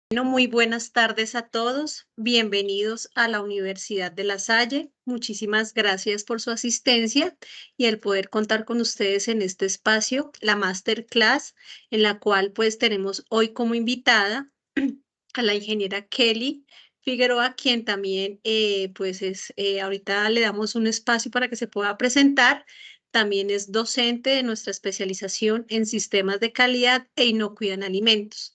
Bueno, muy buenas tardes a todos. Bienvenidos a la Universidad de La Salle. Muchísimas gracias por su asistencia y el poder contar con ustedes en este espacio, la masterclass, en la cual pues tenemos hoy como invitada a la ingeniera Kelly Figueroa, quien también ahorita le damos un espacio para que se pueda presentar. También es docente de nuestra especialización en sistemas de calidad e inocuidad en alimentos.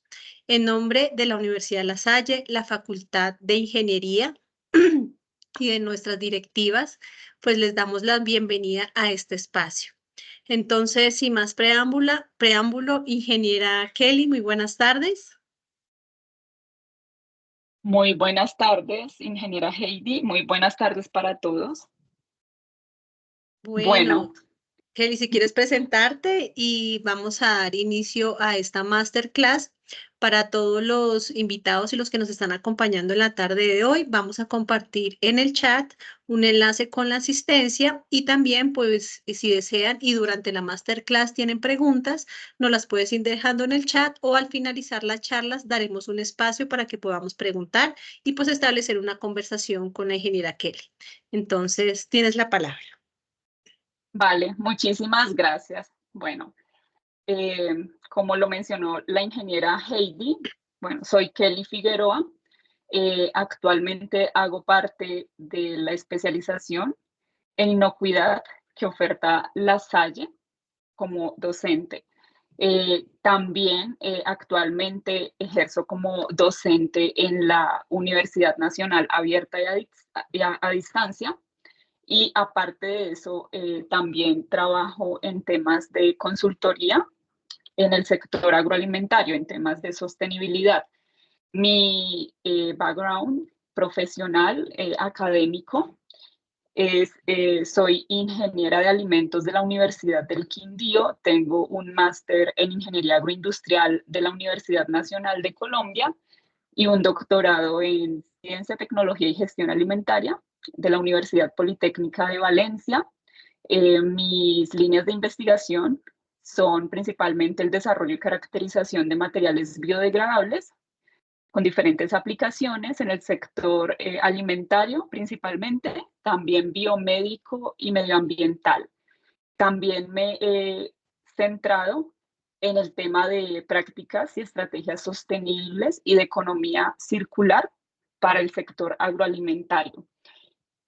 En nombre de la Universidad de La Salle, la Facultad de Ingeniería y de nuestras directivas, pues les damos la bienvenida a este espacio. Entonces, sin más preámbulo, ingeniera Kelly, muy buenas tardes. Muy buenas tardes, ingeniera Heidi. Muy buenas tardes para todos. Bueno, Bueno, Kelly, si quieres presentarte y vamos a dar inicio a esta masterclass. Para todos los invitados y los que nos están acompañando en la tarde de hoy, vamos a compartir en el chat un enlace con la asistencia y también, pues, si desean y durante la masterclass tienen preguntas, nos las puedes ir dejando en el chat o al finalizar las charlas daremos un espacio para que podamos preguntar y pues establecer una conversación con la ingeniera Kelly. Entonces, tienes la palabra. vale, muchísimas gracias. Bueno, como lo mencionó la ingeniera Heidi, bueno, soy Kelly Figueroa. Actualmente hago parte de la especialización en inocuidad que oferta La Salle como docente. También actualmente ejerzo como docente en la Universidad Nacional Abierta y a Distancia. Y aparte de eso, también trabajo en temas de consultoría en el sector agroalimentario, en temas de sostenibilidad. Mi background profesional, académico, soy ingeniera de alimentos de la Universidad del Quindío, tengo un máster en ingeniería agroindustrial de la Universidad Nacional de Colombia y un doctorado en ciencia, tecnología y gestión alimentaria de la Universidad Politécnica de Valencia. Mis líneas de investigación son principalmente el desarrollo y caracterización de materiales biodegradables con diferentes aplicaciones en el sector alimentario principalmente, también biomédico y medioambiental. También me he centrado en el tema de prácticas y estrategias sostenibles y de economía circular para el sector agroalimentario.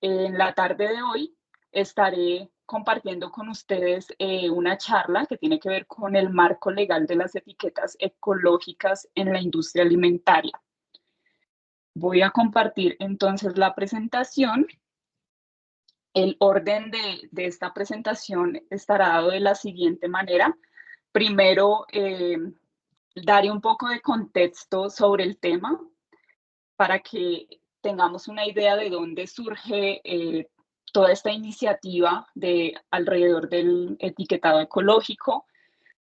En la tarde de hoy estaré compartiendo con ustedes una charla que tiene que ver con el marco legal de las etiquetas ecológicas en la industria alimentaria. Voy a compartir entonces la presentación. El orden de esta presentación estará dado de la siguiente manera. Primero, daré un poco de contexto sobre el tema para que tengamos una idea de dónde surge toda esta iniciativa alrededor del etiquetado ecológico,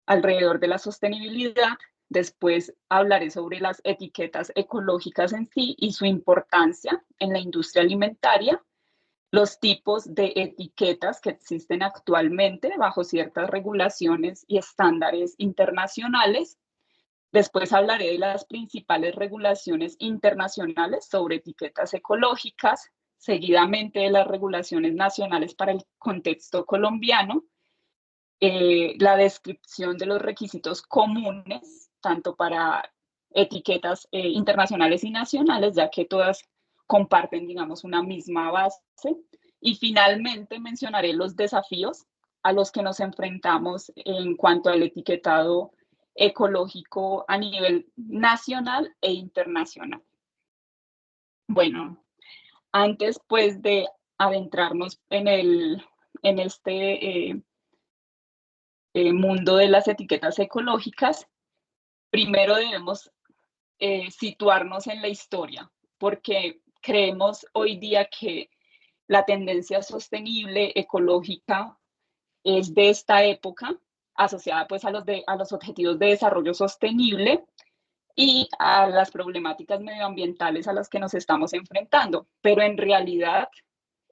alrededor de la sostenibilidad. Después hablaré sobre las etiquetas ecológicas en sí y su importancia en la industria alimentaria, los tipos de etiquetas que existen actualmente bajo ciertas regulaciones y estándares internacionales. Después hablaré de las principales regulaciones internacionales sobre etiquetas ecológicas, seguidamente de las regulaciones nacionales para el contexto colombiano, la descripción de los requisitos comunes, tanto para etiquetas internacionales y nacionales, ya que todas comparten, digamos, una misma base. Y finalmente mencionaré los desafíos a los que nos enfrentamos en cuanto al etiquetado ecológico a nivel nacional e internacional. Bueno, antes pues de adentrarnos en este mundo de las etiquetas ecológicas, primero debemos situarnos en la historia, porque creemos hoy día que la tendencia sostenible ecológica es de esta época, asociada pues a los objetivos de desarrollo sostenible y a las problemáticas medioambientales a las que nos estamos enfrentando. Pero en realidad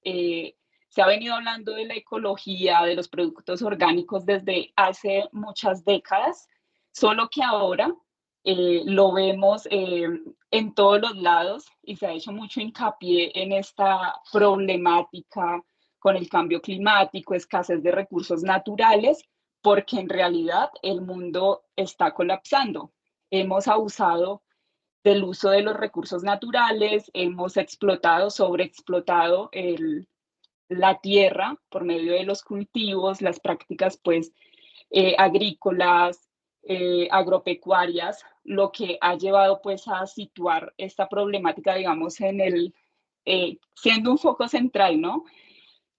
se ha venido hablando de la ecología, de los productos orgánicos desde hace muchas décadas, solo que ahora lo vemos en todos los lados y se ha hecho mucho hincapié en esta problemática con el cambio climático, escasez de recursos naturales, porque en realidad el mundo está colapsando. Hemos abusado del uso de los recursos naturales, hemos explotado, sobreexplotado la tierra por medio de los cultivos, las prácticas pues agrícolas, agropecuarias, lo que ha llevado pues a situar esta problemática, digamos, siendo un foco central, ¿no?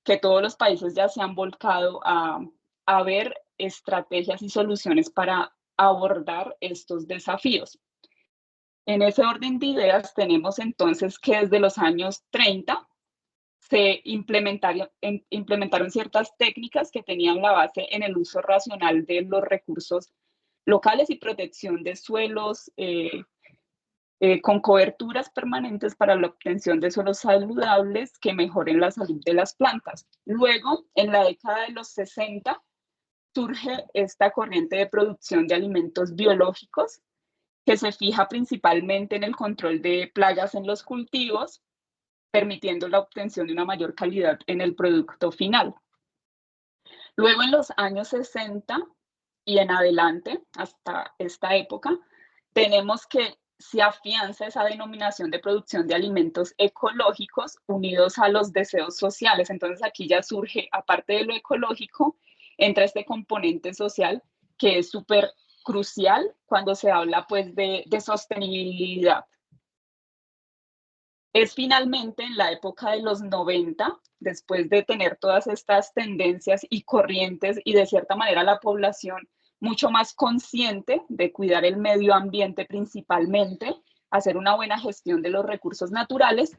Que todos los países ya se han volcado a ver estrategias y soluciones para abordar estos desafíos. En ese orden de ideas tenemos entonces que desde los años 30 se implementaron ciertas técnicas que tenían la base en el uso racional de los recursos locales y protección de suelos con coberturas permanentes para la obtención de suelos saludables que mejoren la salud de las plantas. Luego, en la década de los 60, surge esta corriente de producción de alimentos biológicos que se fija principalmente en el control de plagas en los cultivos, permitiendo la obtención de una mayor calidad en el producto final. Luego, en los años 60 y en adelante, hasta esta época, tenemos que se afianza esa denominación de producción de alimentos ecológicos unidos a los deseos sociales. Entonces aquí ya surge, aparte de lo ecológico, entra este componente social que es súper crucial cuando se habla pues de sostenibilidad. Es finalmente en la época de los 90, después de tener todas estas tendencias y corrientes y de cierta manera la población mucho más consciente de cuidar el medio ambiente principalmente, hacer una buena gestión de los recursos naturales,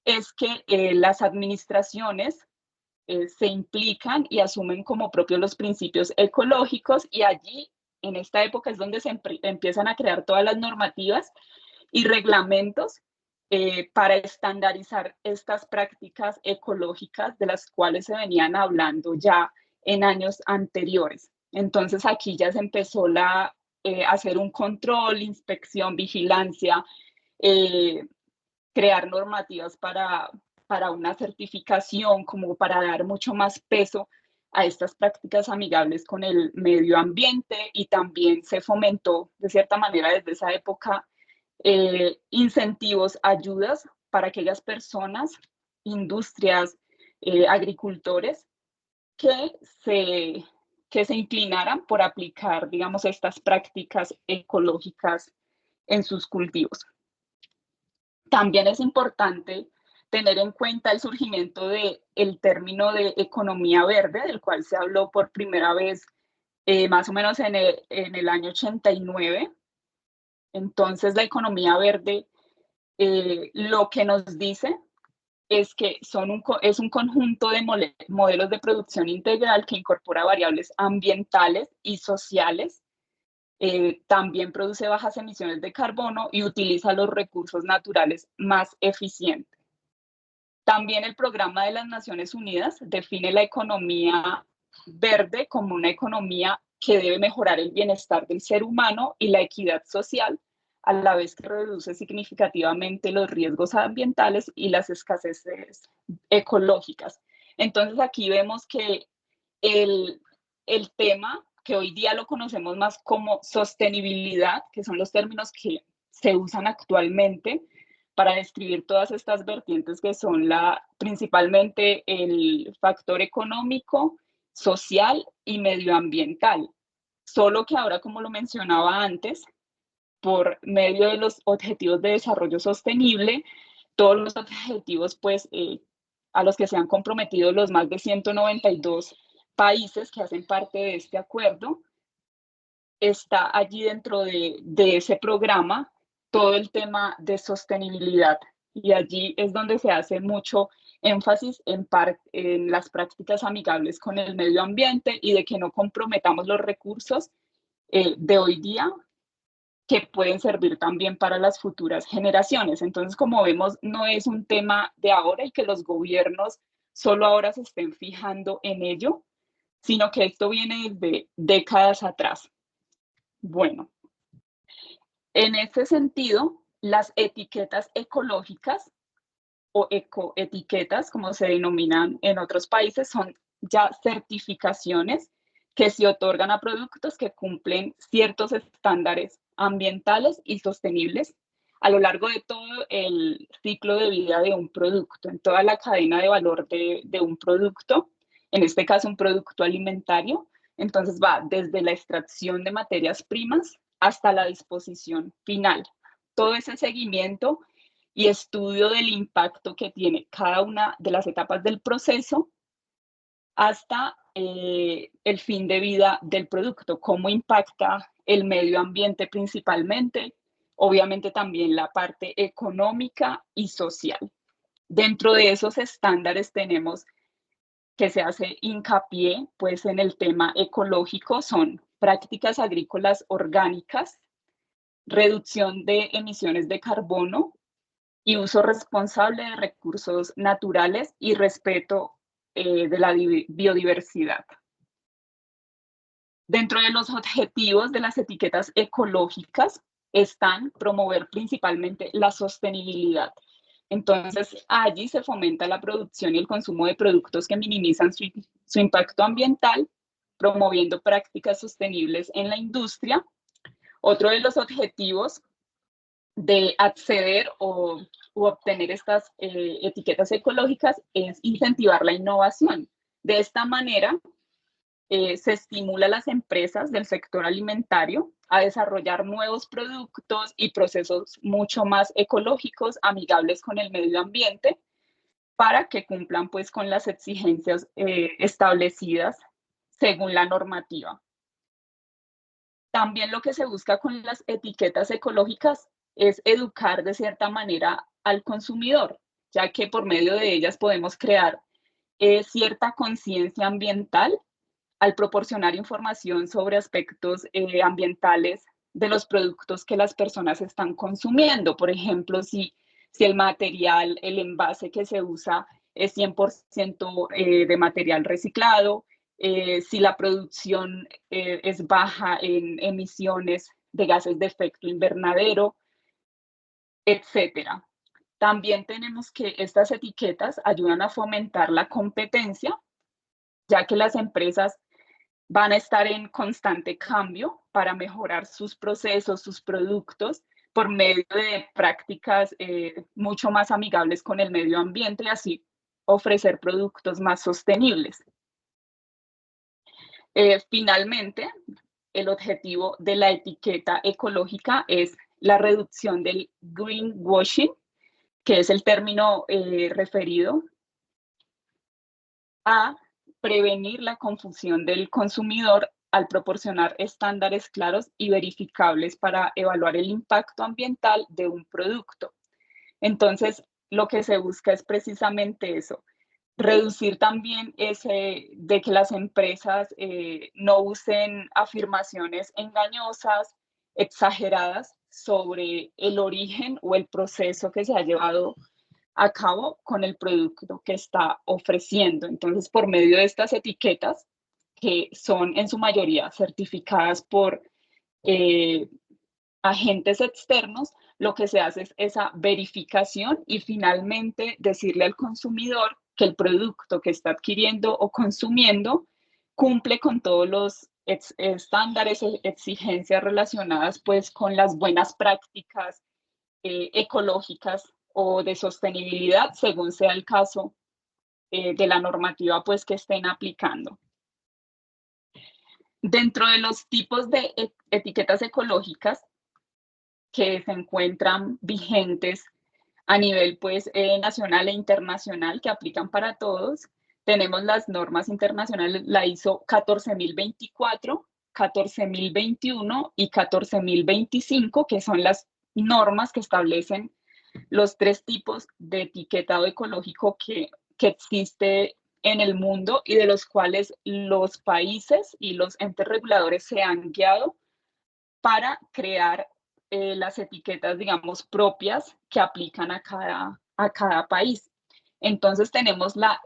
es que las administraciones se implican y asumen como propios los principios ecológicos y allí, en esta época, es donde se empiezan a crear todas las normativas y reglamentos para estandarizar estas prácticas ecológicas de las cuales se venían hablando ya en años anteriores. Entonces aquí ya se empezó a hacer un control, inspección, vigilancia, crear normativas para una certificación, como para dar mucho más peso a estas prácticas amigables con el medio ambiente, y también se fomentó de cierta manera desde esa época incentivos, ayudas para aquellas personas, industrias, agricultores que se inclinaran por aplicar, digamos, estas prácticas ecológicas en sus cultivos. También es importante tener en cuenta el surgimiento del término de economía verde, del cual se habló por primera vez más o menos en el año 89. Entonces, la economía verde lo que nos dice es que es un conjunto de modelos de producción integral que incorpora variables ambientales y sociales. También produce bajas emisiones de carbono y utiliza los recursos naturales más eficientes. También el Programa de las Naciones Unidas define la economía verde como una economía que debe mejorar el bienestar del ser humano y la equidad social, a la vez que reduce significativamente los riesgos ambientales y las escaseces ecológicas. Entonces aquí vemos que el tema, que hoy día lo conocemos más como sostenibilidad, que son los términos que se usan actualmente para describir todas estas vertientes que son principalmente el factor económico, social y medioambiental. Solo que ahora, como lo mencionaba antes, por medio de los objetivos de desarrollo sostenible, todos los objetivos pues, a los que se han comprometido los más de 192 países que hacen parte de este acuerdo, está allí dentro de ese programa todo el tema de sostenibilidad, y allí es donde se hace mucho énfasis en las prácticas amigables con el medio ambiente y de que no comprometamos los recursos de hoy día que pueden servir también para las futuras generaciones. Entonces, como vemos, no es un tema de ahora y que los gobiernos solo ahora se estén fijando en ello, sino que esto viene desde décadas atrás. Bueno, En ese sentido, las etiquetas ecológicas o ecoetiquetas, como se denominan en otros países, son ya certificaciones que se otorgan a productos que cumplen ciertos estándares ambientales y sostenibles a lo largo de todo el ciclo de vida de un producto, en toda la cadena de valor de un producto, en este caso un producto alimentario. Entonces va desde la extracción de materias primas hasta la disposición final. Todo ese seguimiento y estudio del impacto que tiene cada una de las etapas del proceso hasta el fin de vida del producto, cómo impacta el medio ambiente principalmente, obviamente también la parte económica y social. Dentro de esos estándares tenemos que se hace hincapié pues en el tema ecológico, son prácticas agrícolas orgánicas, reducción de emisiones de carbono y uso responsable de recursos naturales y respeto de la biodiversidad. Dentro de los objetivos de las etiquetas ecológicas están promover principalmente la sostenibilidad. Entonces, allí se fomenta la producción y el consumo de productos que minimizan su impacto ambiental, promoviendo prácticas sostenibles en la industria. Otro de los objetivos de acceder o obtener estas etiquetas ecológicas es incentivar la innovación. De esta manera, se estimula a las empresas del sector alimentario a desarrollar nuevos productos y procesos mucho más ecológicos, amigables con el medio ambiente, para que cumplan pues con las exigencias establecidas según la normativa. También lo que se busca con las etiquetas ecológicas es educar de cierta manera al consumidor, ya que por medio de ellas podemos crear cierta conciencia ambiental al proporcionar información sobre aspectos ambientales de los productos que las personas están consumiendo. Por ejemplo, si el material, el envase que se usa es 100% de material reciclado, si la producción es baja en emisiones de gases de efecto invernadero, etcétera. También tenemos que estas etiquetas ayudan a fomentar la competencia, ya que las empresas van a estar en constante cambio para mejorar sus procesos, sus productos, por medio de prácticas mucho más amigables con el medio ambiente y así ofrecer productos más sostenibles. Finalmente, el objetivo de la etiqueta ecológica es la reducción del greenwashing, que es el término referido a prevenir la confusión del consumidor al proporcionar estándares claros y verificables para evaluar el impacto ambiental de un producto. Entonces, lo que se busca es precisamente eso, reducir también de que las empresas no usen afirmaciones engañosas, exageradas sobre el origen o el proceso que se ha llevado a cabo con el producto que está ofreciendo. Entonces, por medio de estas etiquetas, que son en su mayoría certificadas por agentes externos, lo que se hace es esa verificación y finalmente decirle al consumidor que el producto que está adquiriendo o consumiendo cumple con todos los estándares o exigencias relacionadas pues con las buenas prácticas ecológicas o de sostenibilidad, según sea el caso de la normativa pues que estén aplicando. Dentro de los tipos de etiquetas ecológicas que se encuentran vigentes a nivel pues nacional e internacional que aplican para todos, tenemos las normas internacionales, la ISO 14024, 14021 y 14025, que son las normas que establecen los tres tipos de etiquetado ecológico que existe en el mundo y de los cuales los países y los entes reguladores se han guiado para crear las etiquetas, digamos, propias que aplican a cada país. Entonces tenemos la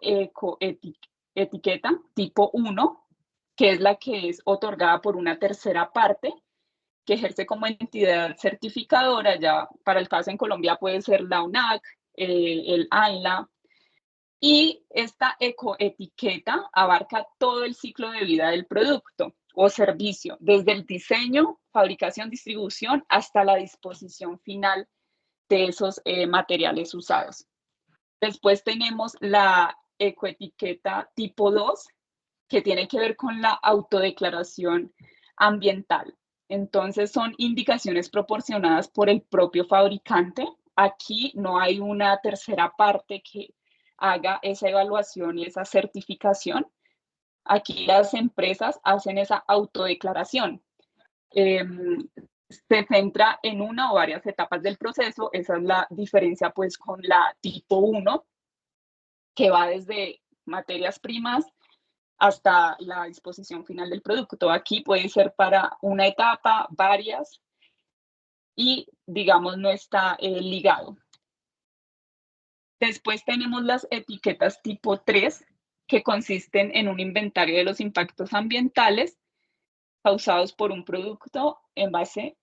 etiqueta tipo 1, que es la que es otorgada por una tercera parte, que ejerce como entidad certificadora. Ya para el caso en Colombia puede ser la UNAC, el ANLA, y esta ecoetiqueta abarca todo el ciclo de vida del producto o servicio, desde el diseño, fabricación, distribución, hasta la disposición final de esos materiales usados. Después tenemos la ecoetiqueta tipo 2, que tiene que ver con la autodeclaración ambiental. Entonces son indicaciones proporcionadas por el propio fabricante. Aquí no hay una tercera parte que haga esa evaluación y esa certificación. Aquí las empresas hacen esa autodeclaración. Se centra en una o varias etapas del proceso. Esa es la diferencia pues con la tipo 1, que va desde materias primas hasta la disposición final del producto. Aquí puede ser para una etapa, varias, y digamos no está ligado. Después tenemos las etiquetas tipo 3, que consisten en un inventario de los impactos ambientales causados por un producto en base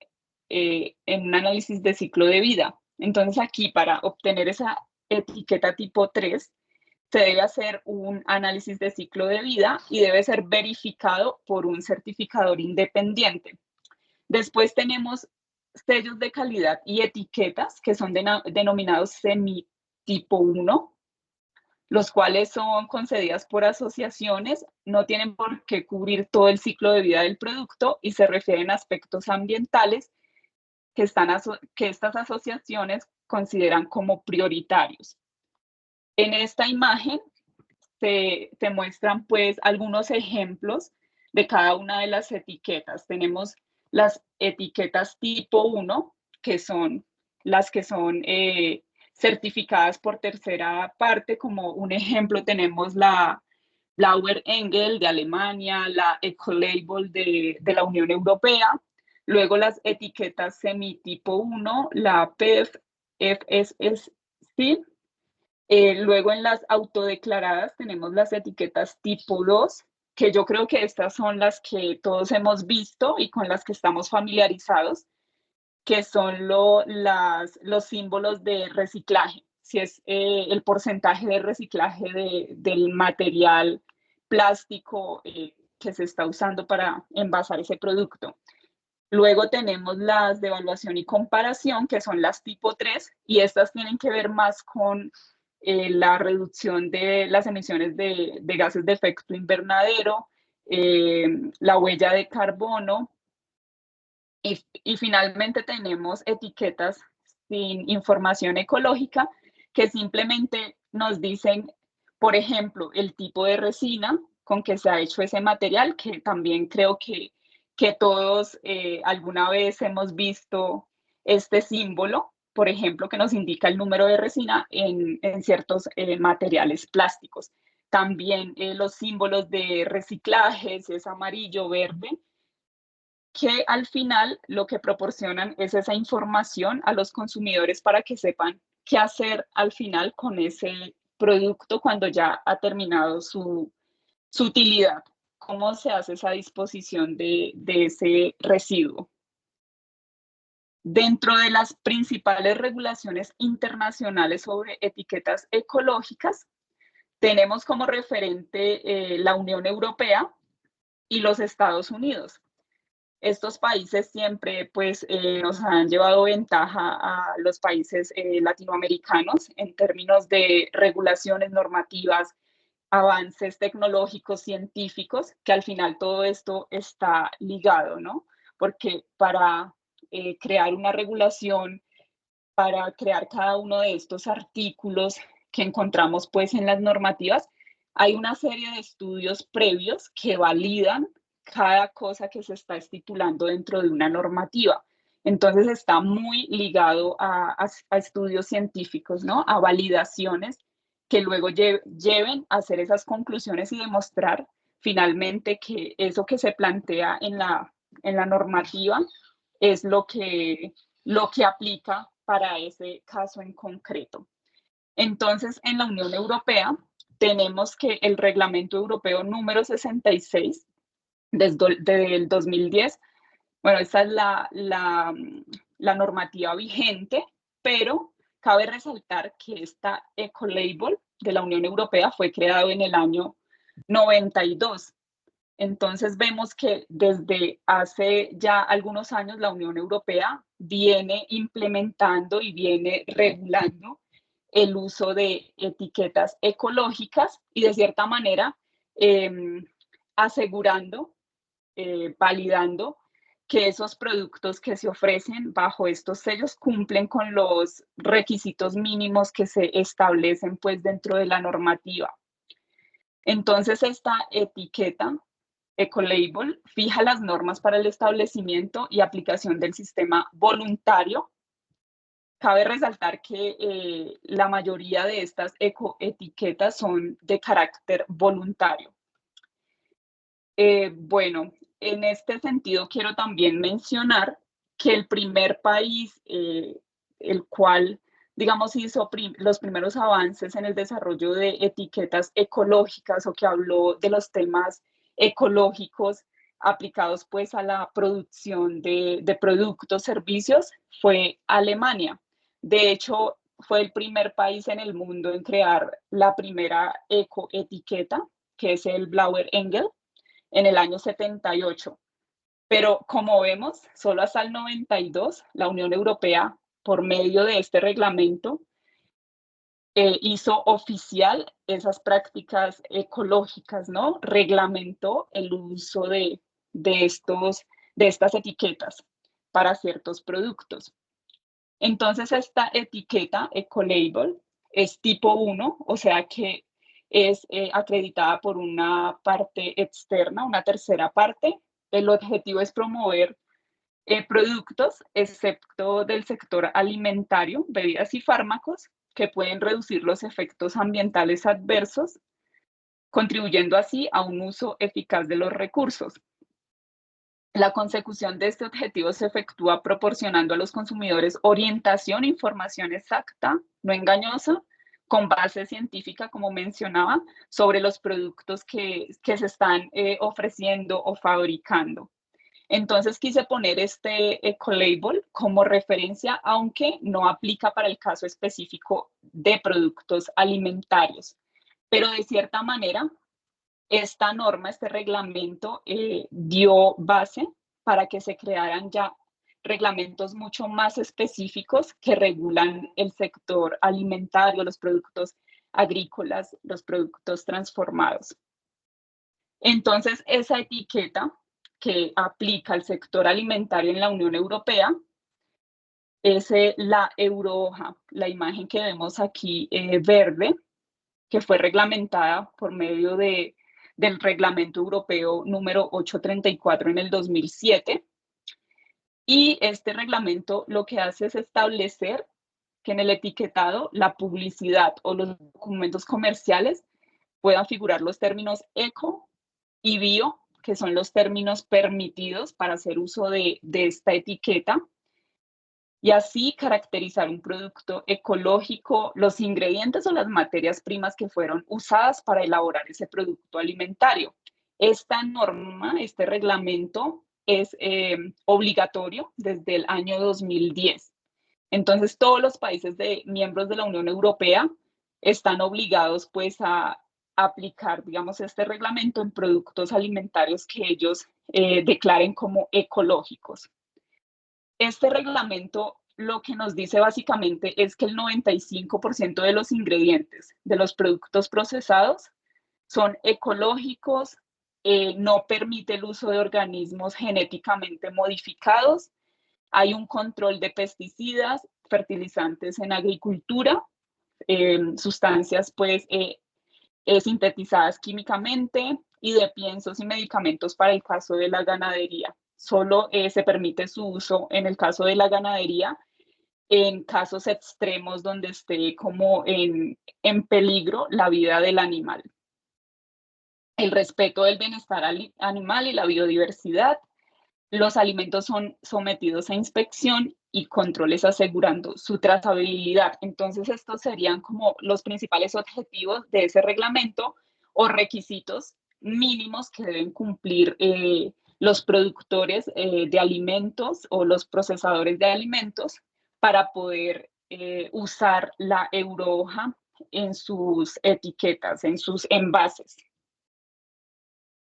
en un análisis de ciclo de vida. Entonces aquí, para obtener esa etiqueta tipo 3, se debe hacer un análisis de ciclo de vida y debe ser verificado por un certificador independiente. Después tenemos sellos de calidad y etiquetas, que son denominados semi-tipo 1, los cuales son concedidas por asociaciones, no tienen por qué cubrir todo el ciclo de vida del producto y se refieren a aspectos ambientales que estas asociaciones consideran como prioritarios. En esta imagen te muestran pues algunos ejemplos de cada una de las etiquetas. Tenemos las etiquetas tipo 1, que son las que son certificadas por tercera parte. Como un ejemplo tenemos la Blauer Engel de Alemania, la Ecolabel de la Unión Europea. Luego las etiquetas semi-tipo 1, la PEF, FSSC. Luego en las autodeclaradas tenemos las etiquetas tipo 2, que yo creo que estas son las que todos hemos visto y con las que estamos familiarizados, que son los símbolos de reciclaje, si es el porcentaje de reciclaje del material plástico que se está usando para envasar ese producto. Luego tenemos las de evaluación y comparación, que son las tipo 3, y estas tienen que ver más con la reducción de las emisiones de gases de efecto invernadero, la huella de carbono, y finalmente tenemos etiquetas sin información ecológica, que simplemente nos dicen, por ejemplo, el tipo de resina con que se ha hecho ese material, que también creo que todos alguna vez hemos visto este símbolo, por ejemplo, que nos indica el número de resina en ciertos materiales plásticos. También los símbolos de reciclaje, si es amarillo, verde, que al final lo que proporcionan es esa información a los consumidores para que sepan qué hacer al final con ese producto cuando ya ha terminado su utilidad, cómo se hace esa disposición de ese residuo. Dentro de las principales regulaciones internacionales sobre etiquetas ecológicas, tenemos como referente la Unión Europea y los Estados Unidos. Estos países siempre pues, nos han llevado ventaja a los países latinoamericanos en términos de regulaciones normativas, avances tecnológicos, científicos, que al final todo esto está ligado, ¿no? Porque para crear una regulación, para crear cada uno de estos artículos que encontramos pues en las normativas, hay una serie de estudios previos que validan cada cosa que se está estipulando dentro de una normativa. Entonces está muy ligado a estudios científicos, ¿no? A validaciones que luego lleven a hacer esas conclusiones y demostrar finalmente que eso que se plantea en la normativa es lo que aplica para ese caso en concreto. Entonces, en la Unión Europea tenemos que el Reglamento Europeo número 66 del 2010 Bueno, esa es la normativa vigente, pero cabe resaltar que esta Ecolabel de la Unión Europea fue creado en el año 92. Entonces vemos que desde hace ya algunos años la Unión Europea viene implementando y viene regulando el uso de etiquetas ecológicas y de cierta manera eh, asegurando, validando que esos productos que se ofrecen bajo estos sellos cumplen con los requisitos mínimos que se establecen pues dentro de la normativa. Entonces esta etiqueta Ecolabel fija las normas para el establecimiento y aplicación del sistema voluntario. Cabe resaltar que la mayoría de estas ecoetiquetas son de carácter voluntario. Bueno, en este sentido quiero también mencionar que el primer país, el cual, digamos, hizo los primeros avances en el desarrollo de etiquetas ecológicas o que habló de los temas ecológicos aplicados pues a la producción de productos, servicios, fue Alemania. De hecho, fue el primer país en el mundo en crear la primera ecoetiqueta, que es el Blauer Engel, en el año 78. Pero como vemos, solo hasta el 92, la Unión Europea, por medio de este reglamento, hizo oficial esas prácticas ecológicas, ¿no? Reglamentó el uso de estas etiquetas para ciertos productos. Entonces, esta etiqueta Ecolabel es tipo 1, o sea que es acreditada por una parte externa, una tercera parte. El objetivo es promover productos, excepto del sector alimentario, bebidas y fármacos, que pueden reducir los efectos ambientales adversos, contribuyendo así a un uso eficaz de los recursos. La consecución de este objetivo se efectúa proporcionando a los consumidores orientación e información exacta, no engañosa, con base científica, como mencionaba, sobre los productos que se están ofreciendo o fabricando. Entonces quise poner este Ecolabel como referencia, aunque no aplica para el caso específico de productos alimentarios. Pero de cierta manera, esta norma, este reglamento, dio base para que se crearan ya reglamentos mucho más específicos que regulan el sector alimentario, los productos agrícolas, los productos transformados. Entonces, esa etiqueta que aplica al sector alimentario en la Unión Europea es la Eurohoja, la imagen que vemos aquí verde, que fue reglamentada por medio del Reglamento Europeo número 834 en el 2007. Y este reglamento lo que hace es establecer que en el etiquetado, la publicidad o los documentos comerciales puedan figurar los términos eco y bio, que son los términos permitidos para hacer uso de esta etiqueta, y así caracterizar un producto ecológico, los ingredientes o las materias primas que fueron usadas para elaborar ese producto alimentario. Esta norma, este reglamento es obligatorio desde el año 2010. Entonces, todos los países miembros de la Unión Europea están obligados pues a aplicar, digamos, este reglamento en productos alimentarios que ellos declaren como ecológicos. Este reglamento lo que nos dice básicamente es que el 95% de los ingredientes de los productos procesados son ecológicos, no permite el uso de organismos genéticamente modificados, hay un control de pesticidas, fertilizantes en agricultura, sustancias pues sintetizadas químicamente y de piensos y medicamentos para el caso de la ganadería. Solo se permite su uso en el caso de la ganadería en casos extremos donde esté como en peligro la vida del animal. El respeto del bienestar animal y la biodiversidad. Los alimentos son sometidos a inspección y controles asegurando su trazabilidad. Entonces, estos serían como los principales objetivos de ese reglamento o requisitos mínimos que deben cumplir los productores de alimentos o los procesadores de alimentos para poder usar la eurohoja en sus etiquetas, en sus envases.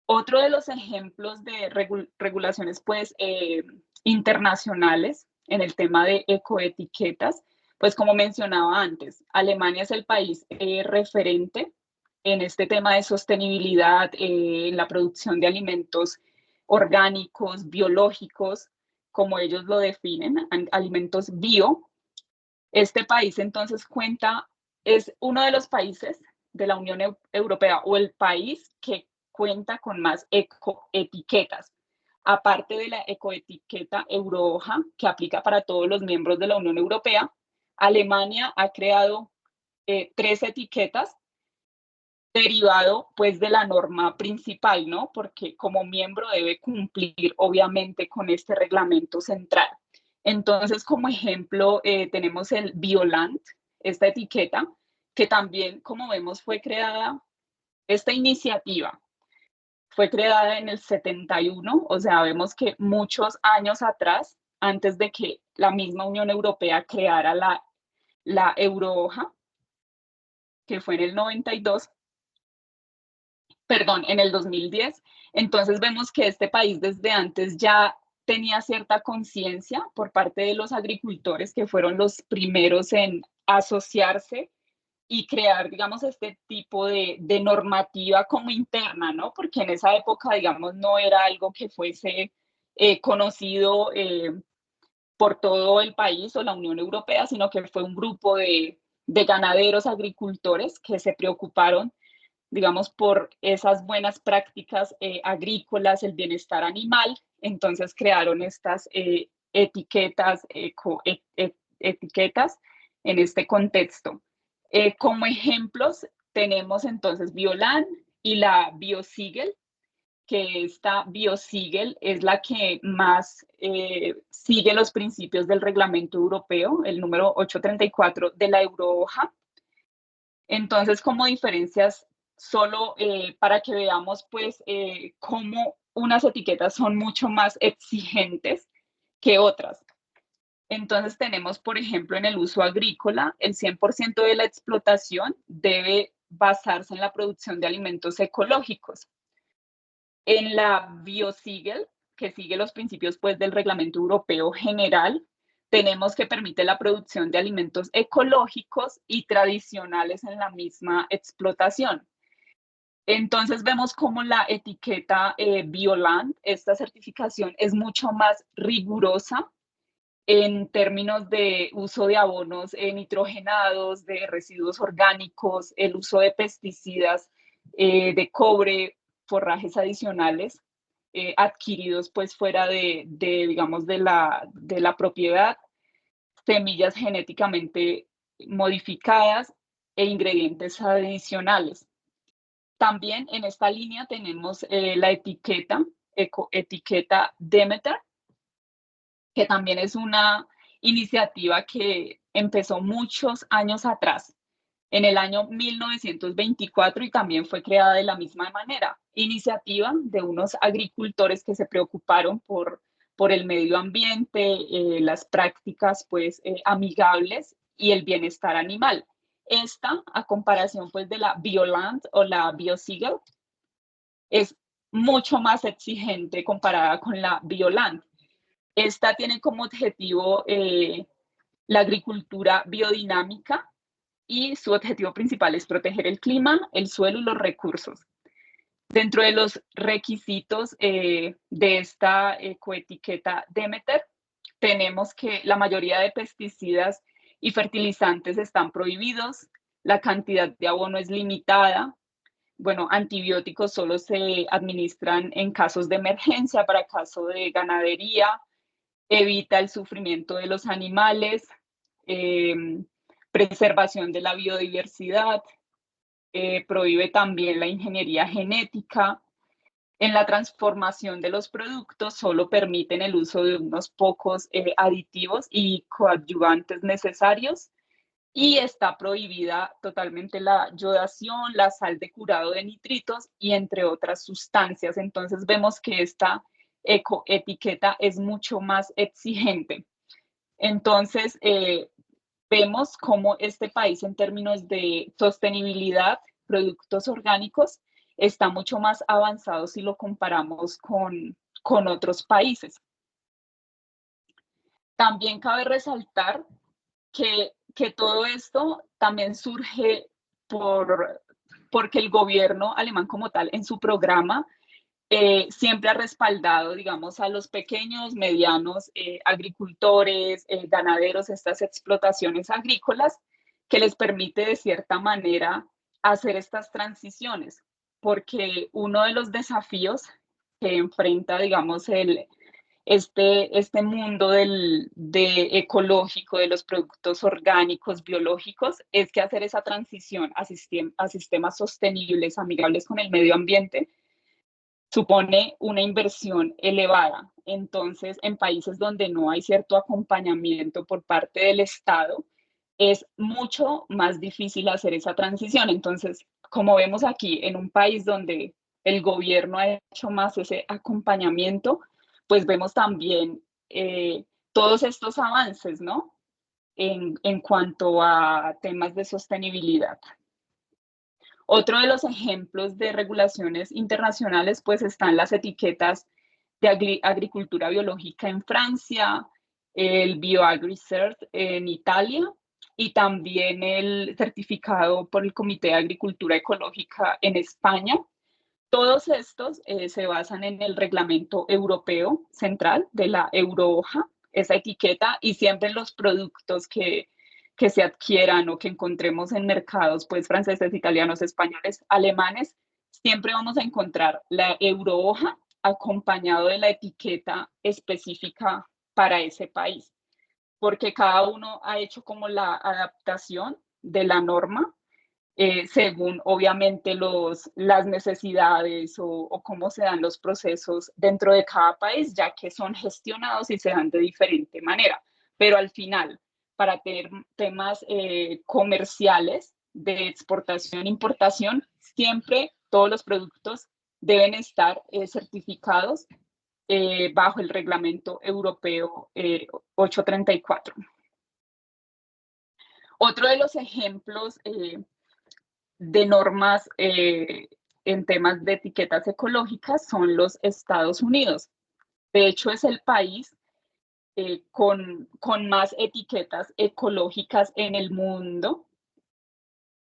Otro de los ejemplos de regulaciones pues, internacionales en el tema de ecoetiquetas, pues como mencionaba antes, Alemania es el país referente en este tema de sostenibilidad, en la producción de alimentos orgánicos, biológicos, como ellos lo definen, alimentos bio. Este país entonces es uno de los países de la Unión Europea o el país que cuenta con más ecoetiquetas. Aparte de la ecoetiqueta Eurohoja, que aplica para todos los miembros de la Unión Europea, Alemania ha creado 3 etiquetas derivado pues de la norma principal, ¿no? Porque como miembro debe cumplir obviamente con este reglamento central. Entonces, como ejemplo, tenemos el Bioland, esta etiqueta, que también, como vemos, esta iniciativa fue creada en el 71, o sea, vemos que muchos años atrás, antes de que la misma Unión Europea creara la Eurohoja, que fue en el 92, perdón, en el 2010. Entonces vemos que este país desde antes ya tenía cierta conciencia por parte de los agricultores que fueron los primeros en asociarse y crear, digamos, este tipo de normativa como interna, ¿no? Porque en esa época, digamos, no era algo que fuese conocido por todo el país o la Unión Europea, sino que fue un grupo de ganaderos agricultores que se preocuparon, digamos, por esas buenas prácticas agrícolas, el bienestar animal. Entonces crearon estas etiquetas, etiquetas en este contexto. Como ejemplos tenemos entonces Biolan y la BioSiegel, que esta BioSiegel es la que más sigue los principios del reglamento europeo, el número 834 de la Eurohoja. Entonces, como diferencias, solo para que veamos pues cómo unas etiquetas son mucho más exigentes que otras. Entonces tenemos, por ejemplo, en el uso agrícola, el 100% de la explotación debe basarse en la producción de alimentos ecológicos. En la BioSiegel, que sigue los principios pues, del reglamento europeo general, tenemos que permite la producción de alimentos ecológicos y tradicionales en la misma explotación. Entonces vemos como la etiqueta Bioland, esta certificación es mucho más rigurosa en términos de uso de abonos nitrogenados, de residuos orgánicos, el uso de pesticidas, de cobre, forrajes adicionales adquiridos pues fuera digamos, de la propiedad, semillas genéticamente modificadas e ingredientes adicionales. También en esta línea tenemos la etiqueta Demeter, que también es una iniciativa que empezó muchos años atrás, en el año 1924, y también fue creada de la misma manera. Iniciativa de unos agricultores que se preocuparon por el medio ambiente, las prácticas pues amigables y el bienestar animal. Esta, a comparación pues de la Bioland o la BioSiegel, es mucho más exigente comparada con la Bioland. Esta tiene como objetivo la agricultura biodinámica y su objetivo principal es proteger el clima, el suelo y los recursos. Dentro de los requisitos de esta ecoetiqueta Demeter, tenemos que la mayoría de pesticidas y fertilizantes están prohibidos, la cantidad de abono es limitada, bueno, antibióticos solo se administran en casos de emergencia, para caso de ganadería, evita el sufrimiento de los animales, preservación de la biodiversidad, prohíbe también la ingeniería genética. En la transformación de los productos solo permiten el uso de unos pocos aditivos y coadyuvantes necesarios, y está prohibida totalmente la yodación, la sal de curado de nitritos y entre otras sustancias. Entonces vemos que esta ecoetiqueta es mucho más exigente. Entonces, vemos cómo este país en términos de sostenibilidad, productos orgánicos, está mucho más avanzado si lo comparamos con otros países. También cabe resaltar que todo esto también surge porque el gobierno alemán como tal en su programa siempre ha respaldado, digamos, a los pequeños, medianos agricultores, ganaderos, estas explotaciones agrícolas, que les permite de cierta manera hacer estas transiciones, porque uno de los desafíos que enfrenta, digamos, este mundo ecológico, de los productos orgánicos, biológicos, es que hacer esa transición a sistemas sostenibles, amigables con el medio ambiente, supone una inversión elevada. Entonces, en países donde no hay cierto acompañamiento por parte del Estado, es mucho más difícil hacer esa transición. Entonces, como vemos aquí, en un país donde el gobierno ha hecho más ese acompañamiento, pues vemos también todos estos avances, ¿no? En cuanto a temas de sostenibilidad. Otro de los ejemplos de regulaciones internacionales, pues están las etiquetas de agricultura biológica en Francia, el BioAgriCert en Italia y también el certificado por el Comité de Agricultura Ecológica en España. Todos estos se basan en el reglamento europeo central de la Eurohoja, esa etiqueta, y siempre en los productos que se adquieran o que encontremos en mercados, pues franceses, italianos, españoles, alemanes, siempre vamos a encontrar la Eurohoja acompañado de la etiqueta específica para ese país, porque cada uno ha hecho como la adaptación de la norma según obviamente las necesidades o cómo se dan los procesos dentro de cada país, ya que son gestionados y se dan de diferente manera. Pero al final, para tener temas comerciales de exportación e importación, siempre todos los productos deben estar certificados bajo el reglamento europeo 834. Otro de los ejemplos de normas en temas de etiquetas ecológicas son los Estados Unidos. De hecho, es el país con más etiquetas ecológicas en el mundo.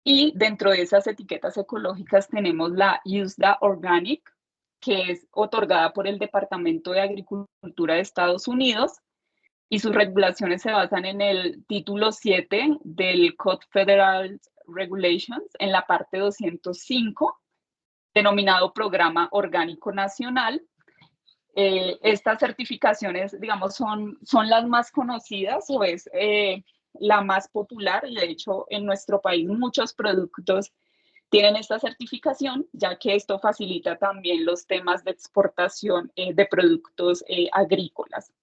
Y dentro de esas etiquetas ecológicas tenemos la USDA Organic, que es otorgada por el Departamento de Agricultura de Estados Unidos, y sus regulaciones se basan en el título 7 del Code Federal Regulations, en la parte 205, denominado Programa Orgánico Nacional. Estas certificaciones, digamos, son las más conocidas o es la más popular, y de hecho en nuestro país muchos productos tienen esta certificación, ya que esto facilita también los temas de exportación de productos agrícolas.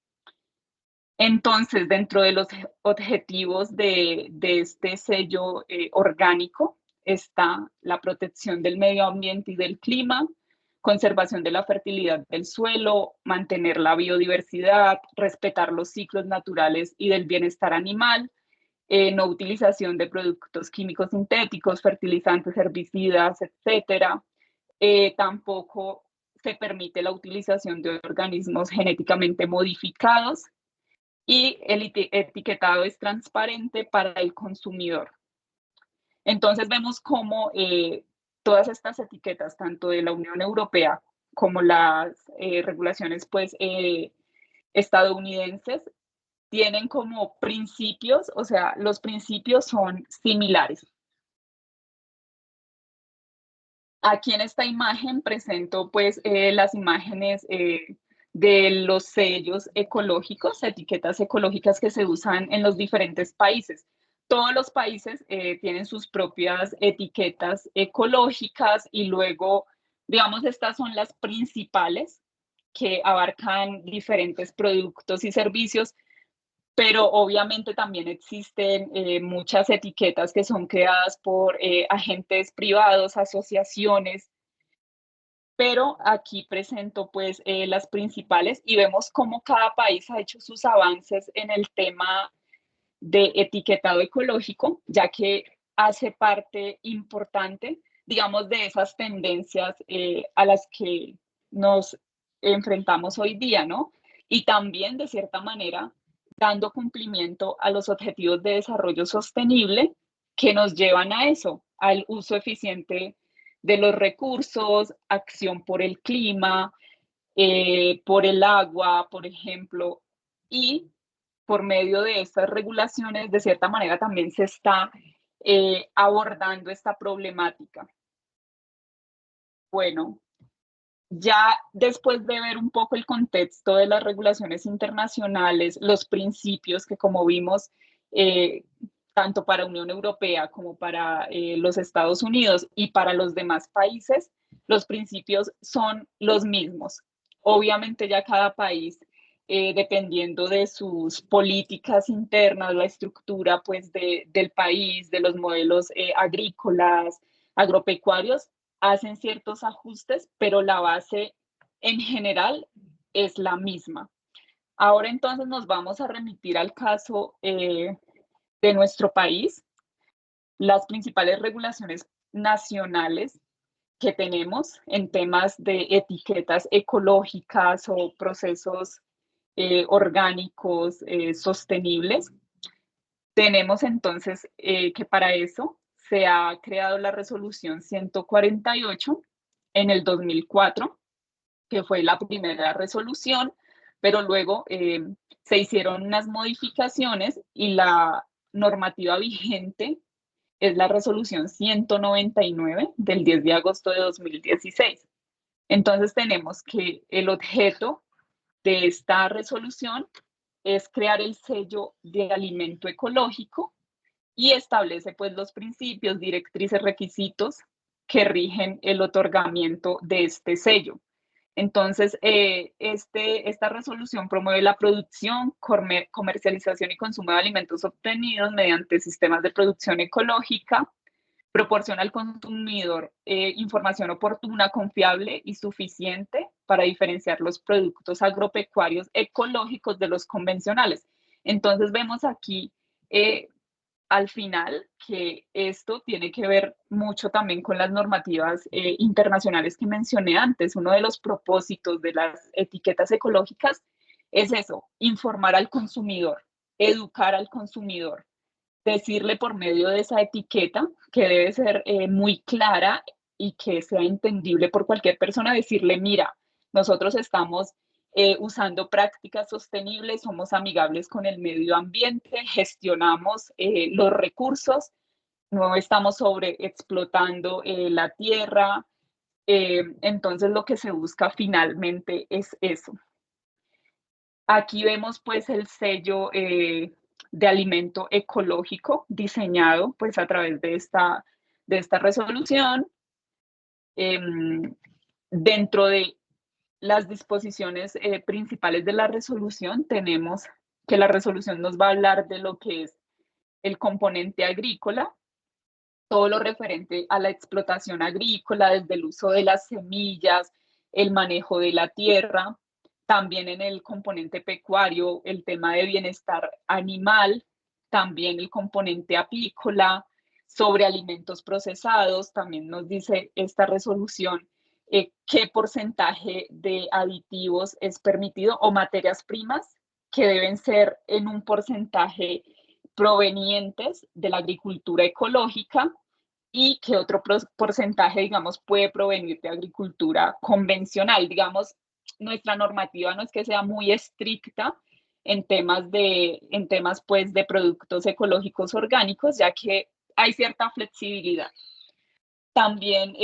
Entonces, dentro de los objetivos de este sello orgánico está la protección del medio ambiente y del clima, conservación de la fertilidad del suelo, mantener la biodiversidad, respetar los ciclos naturales y del bienestar animal, no utilización de productos químicos sintéticos, fertilizantes, herbicidas, etcétera. Tampoco se permite la utilización de organismos genéticamente modificados, y el etiquetado es transparente para el consumidor. Entonces vemos cómo todas estas etiquetas, tanto de la Unión Europea como las regulaciones pues, estadounidenses, tienen como principios, o sea, los principios son similares. Aquí en esta imagen presento pues las imágenes de los sellos ecológicos, etiquetas ecológicas que se usan en los diferentes países. Todos los países tienen sus propias etiquetas ecológicas y luego, digamos, estas son las principales que abarcan diferentes productos y servicios, pero obviamente también existen muchas etiquetas que son creadas por agentes privados, asociaciones, pero aquí presento pues las principales y vemos cómo cada país ha hecho sus avances en el tema de etiquetado ecológico, ya que hace parte importante, digamos, de esas tendencias a las que nos enfrentamos hoy día, ¿no? Y también, de cierta manera, dando cumplimiento a los objetivos de desarrollo sostenible que nos llevan a eso, al uso eficiente de los recursos, acción por el clima, por el agua, por ejemplo, y por medio de estas regulaciones, de cierta manera, también se está abordando esta problemática. Bueno, ya después de ver un poco el contexto de las regulaciones internacionales, los principios que como vimos, tanto para Unión Europea como para los Estados Unidos y para los demás países, los principios son los mismos. Obviamente ya cada país, dependiendo de sus políticas internas, la estructura pues del país, de los modelos agrícolas, agropecuarios, hacen ciertos ajustes, pero la base en general es la misma. Ahora entonces nos vamos a remitir al caso de nuestro país. Las principales regulaciones nacionales que tenemos en temas de etiquetas ecológicas o procesos orgánicos sostenibles. Tenemos entonces que para eso se ha creado la resolución 148 en el 2004, que fue la primera resolución, pero luego se hicieron unas modificaciones y la normativa vigente es la resolución 199 del 10 de agosto de 2016. Entonces tenemos que el objeto de esta resolución es crear el sello de alimento ecológico y establece pues los principios, directrices, requisitos que rigen el otorgamiento de este sello. Entonces, esta resolución promueve la producción, comercialización y consumo de alimentos obtenidos mediante sistemas de producción ecológica, proporciona al consumidor información oportuna, confiable y suficiente para diferenciar los productos agropecuarios ecológicos de los convencionales. Entonces, vemos aquí al final que esto tiene que ver mucho también con las normativas internacionales que mencioné antes. Uno de los propósitos de las etiquetas ecológicas es eso, informar al consumidor, educar al consumidor, decirle por medio de esa etiqueta, que debe ser muy clara y que sea entendible por cualquier persona, decirle, mira, nosotros estamos usando prácticas sostenibles, somos amigables con el medio ambiente, gestionamos los recursos, no estamos sobreexplotando la tierra. Entonces lo que se busca finalmente es eso. Aquí vemos pues el sello de alimento ecológico diseñado pues a través de esta resolución. Dentro de las disposiciones principales de la resolución tenemos que la resolución nos va a hablar de lo que es el componente agrícola, todo lo referente a la explotación agrícola, desde el uso de las semillas, el manejo de la tierra, también en el componente pecuario, el tema de bienestar animal, también el componente apícola, sobre alimentos procesados, también nos dice esta resolución qué porcentaje de aditivos es permitido o materias primas que deben ser en un porcentaje provenientes de la agricultura ecológica y qué otro porcentaje, digamos, puede provenir de agricultura convencional. Digamos, nuestra normativa no es que sea muy estricta en temas pues de productos ecológicos orgánicos, ya que hay cierta flexibilidad. También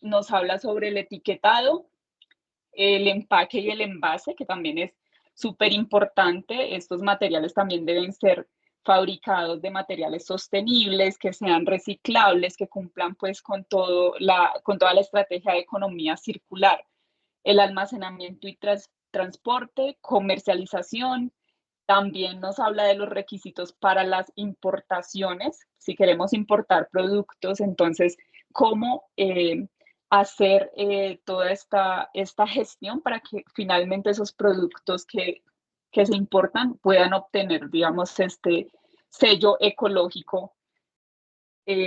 nos habla sobre el etiquetado, el empaque y el envase, que también es súper importante. Estos materiales también deben ser fabricados de materiales sostenibles, que sean reciclables, que cumplan pues con toda la estrategia de economía circular. El almacenamiento y transporte, comercialización. También nos habla de los requisitos para las importaciones. Si queremos importar productos, entonces, cómo hacer toda esta gestión para que finalmente esos productos que se importan puedan obtener, digamos, este sello ecológico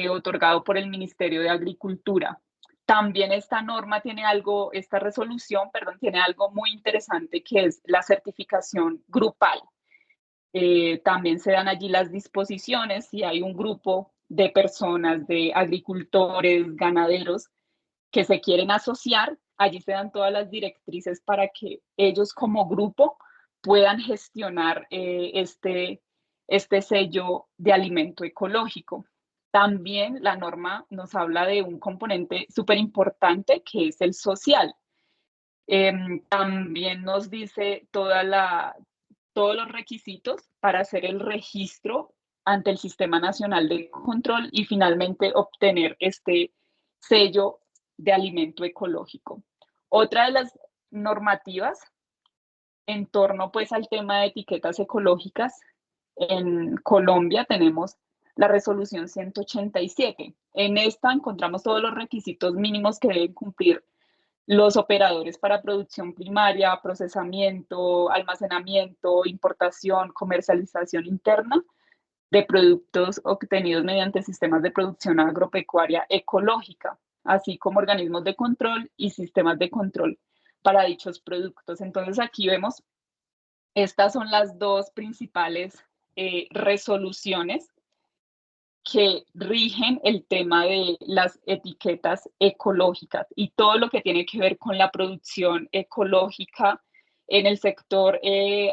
otorgado por el Ministerio de Agricultura. También esta norma tiene algo, esta resolución, perdón, tiene algo muy interesante que es la certificación grupal. También se dan allí las disposiciones si hay un grupo de personas, de agricultores, ganaderos, que se quieren asociar, allí se dan todas las directrices para que ellos como grupo puedan gestionar este sello de alimento ecológico. También la norma nos habla de un componente súper importante que es el social. También nos dice todos los requisitos para hacer el registro ante el Sistema Nacional de Control y finalmente obtener este sello de alimento ecológico. Otra de las normativas en torno pues al tema de etiquetas ecológicas, en Colombia tenemos la resolución 187. En esta encontramos todos los requisitos mínimos que deben cumplir los operadores para producción primaria, procesamiento, almacenamiento, importación, comercialización interna de productos obtenidos mediante sistemas de producción agropecuaria ecológica, así como organismos de control y sistemas de control para dichos productos. Entonces aquí vemos, estas son las dos principales resoluciones que rigen el tema de las etiquetas ecológicas y todo lo que tiene que ver con la producción ecológica en el sector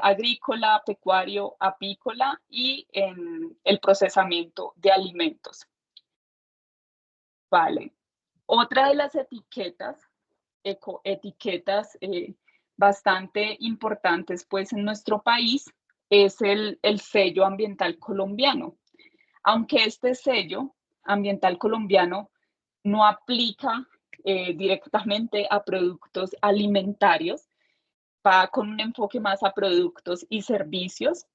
agrícola, pecuario, apícola y en el procesamiento de alimentos. Vale. Otra de las etiquetas, ecoetiquetas bastante importantes pues en nuestro país es el sello ambiental colombiano. Aunque este sello ambiental colombiano no aplica directamente a productos alimentarios, va con un enfoque más a productos y servicios.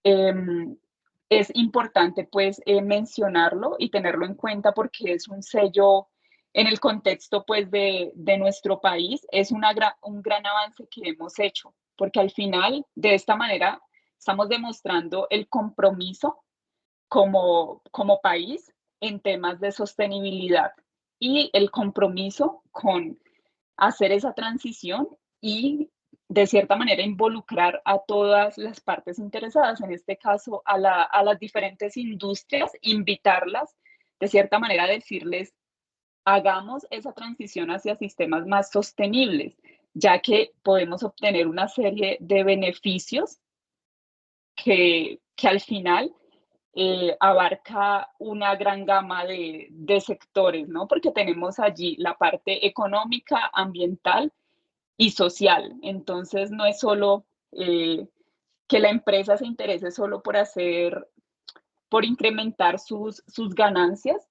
Es importante pues mencionarlo y tenerlo en cuenta porque es un sello en el contexto pues de nuestro país, es un gran avance que hemos hecho, porque al final de esta manera estamos demostrando el compromiso como país en temas de sostenibilidad y el compromiso con hacer esa transición y de cierta manera involucrar a todas las partes interesadas, en este caso a las diferentes industrias, invitarlas, de cierta manera decirles, hagamos esa transición hacia sistemas más sostenibles, ya que podemos obtener una serie de beneficios que al final abarca una gran gama de sectores, ¿no? Porque tenemos allí la parte económica, ambiental y social. Entonces, no es solo que la empresa se interese solo por incrementar sus ganancias,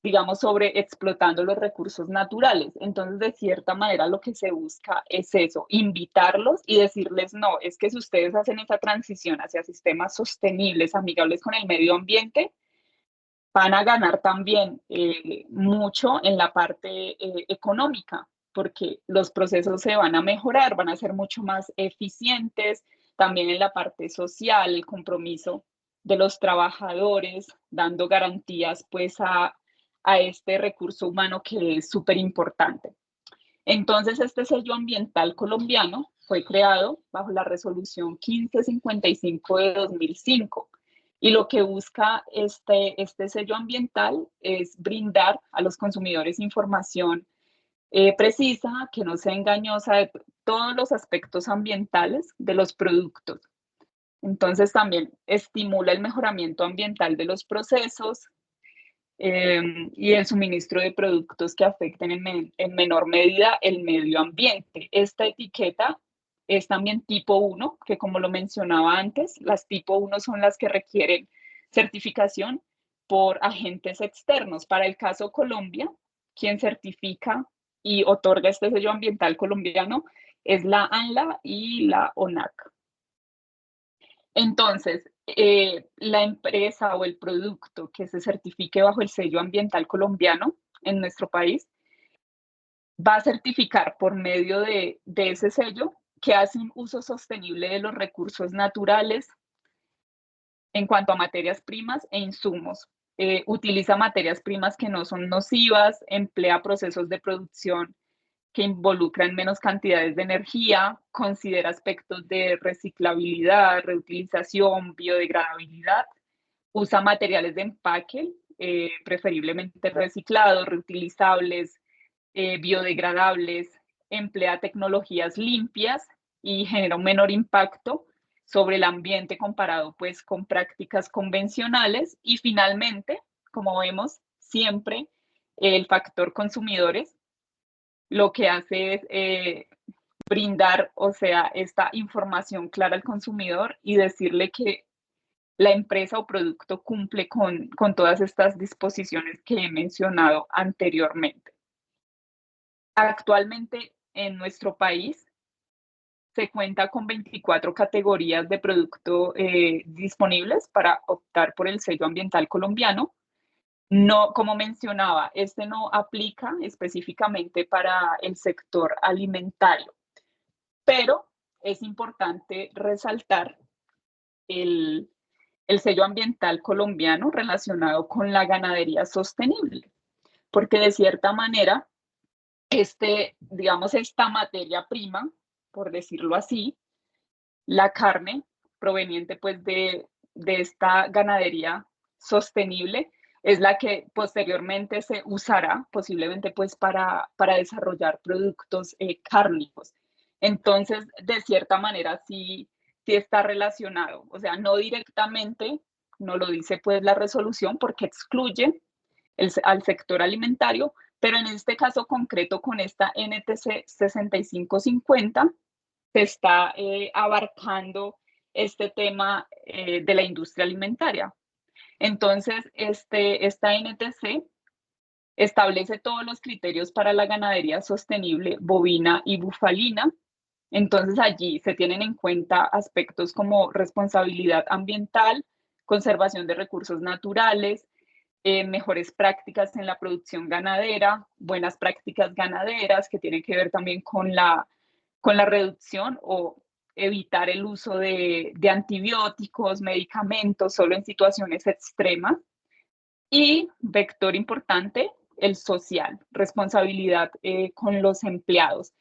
digamos, sobre explotando los recursos naturales. Entonces, de cierta manera, lo que se busca es eso, invitarlos y decirles, no, es que si ustedes hacen esa transición hacia sistemas sostenibles, amigables con el medio ambiente, van a ganar también mucho en la parte económica, porque los procesos se van a mejorar, van a ser mucho más eficientes, también en la parte social, el compromiso de los trabajadores, dando garantías pues a este recurso humano que es súper importante. Entonces, este sello ambiental colombiano fue creado bajo la resolución 1555 de 2005 y lo que busca este sello ambiental es brindar a los consumidores información precisa, que no sea engañosa, de todos los aspectos ambientales de los productos. Entonces también estimula el mejoramiento ambiental de los procesos, y el suministro de productos que afecten en menor medida el medio ambiente. Esta etiqueta es también tipo 1, que como lo mencionaba antes, las tipo 1 son las que requieren certificación por agentes externos. Para el caso Colombia, quien certifica y otorga este sello ambiental colombiano es la ANLA y la ONAC. Entonces, la empresa o el producto que se certifique bajo el sello ambiental colombiano en nuestro país, va a certificar por medio de ese sello que hace un uso sostenible de los recursos naturales en cuanto a materias primas e insumos. Utiliza materias primas que no son nocivas, emplea procesos de producción que involucran menos cantidades de energía, considera aspectos de reciclabilidad, reutilización, biodegradabilidad, usa materiales de empaque, preferiblemente reciclados, reutilizables, biodegradables, emplea tecnologías limpias y genera un menor impacto sobre el ambiente comparado pues con prácticas convencionales. Y finalmente, como vemos, siempre el factor consumidores lo que hace es brindar, o sea, esta información clara al consumidor y decirle que la empresa o producto cumple con todas estas disposiciones que he mencionado anteriormente. Actualmente en nuestro país se cuenta con 24 categorías de producto disponibles para optar por el sello ambiental colombiano. No, como mencionaba, este no aplica específicamente para el sector alimentario, pero es importante resaltar el, el sello ambiental colombiano relacionado con la ganadería sostenible, porque de cierta manera, digamos, esta materia prima, por decirlo así, la carne proveniente pues de esta ganadería sostenible, es la que posteriormente se usará posiblemente pues para desarrollar productos cárnicos. Entonces, de cierta manera, sí, sí está relacionado, o sea, no directamente, no lo dice pues la resolución porque excluye al sector alimentario, pero en este caso concreto con esta NTC 6550 se está abarcando este tema de la industria alimentaria. Entonces, esta NTC establece todos los criterios para la ganadería sostenible bovina y bufalina. Entonces, allí se tienen en cuenta aspectos como responsabilidad ambiental, conservación de recursos naturales, mejores prácticas en la producción ganadera, buenas prácticas ganaderas que tienen que ver también con la reducción o evitar el uso de antibióticos, medicamentos, solo en situaciones extremas. Y vector importante, el social, responsabilidad con los empleados.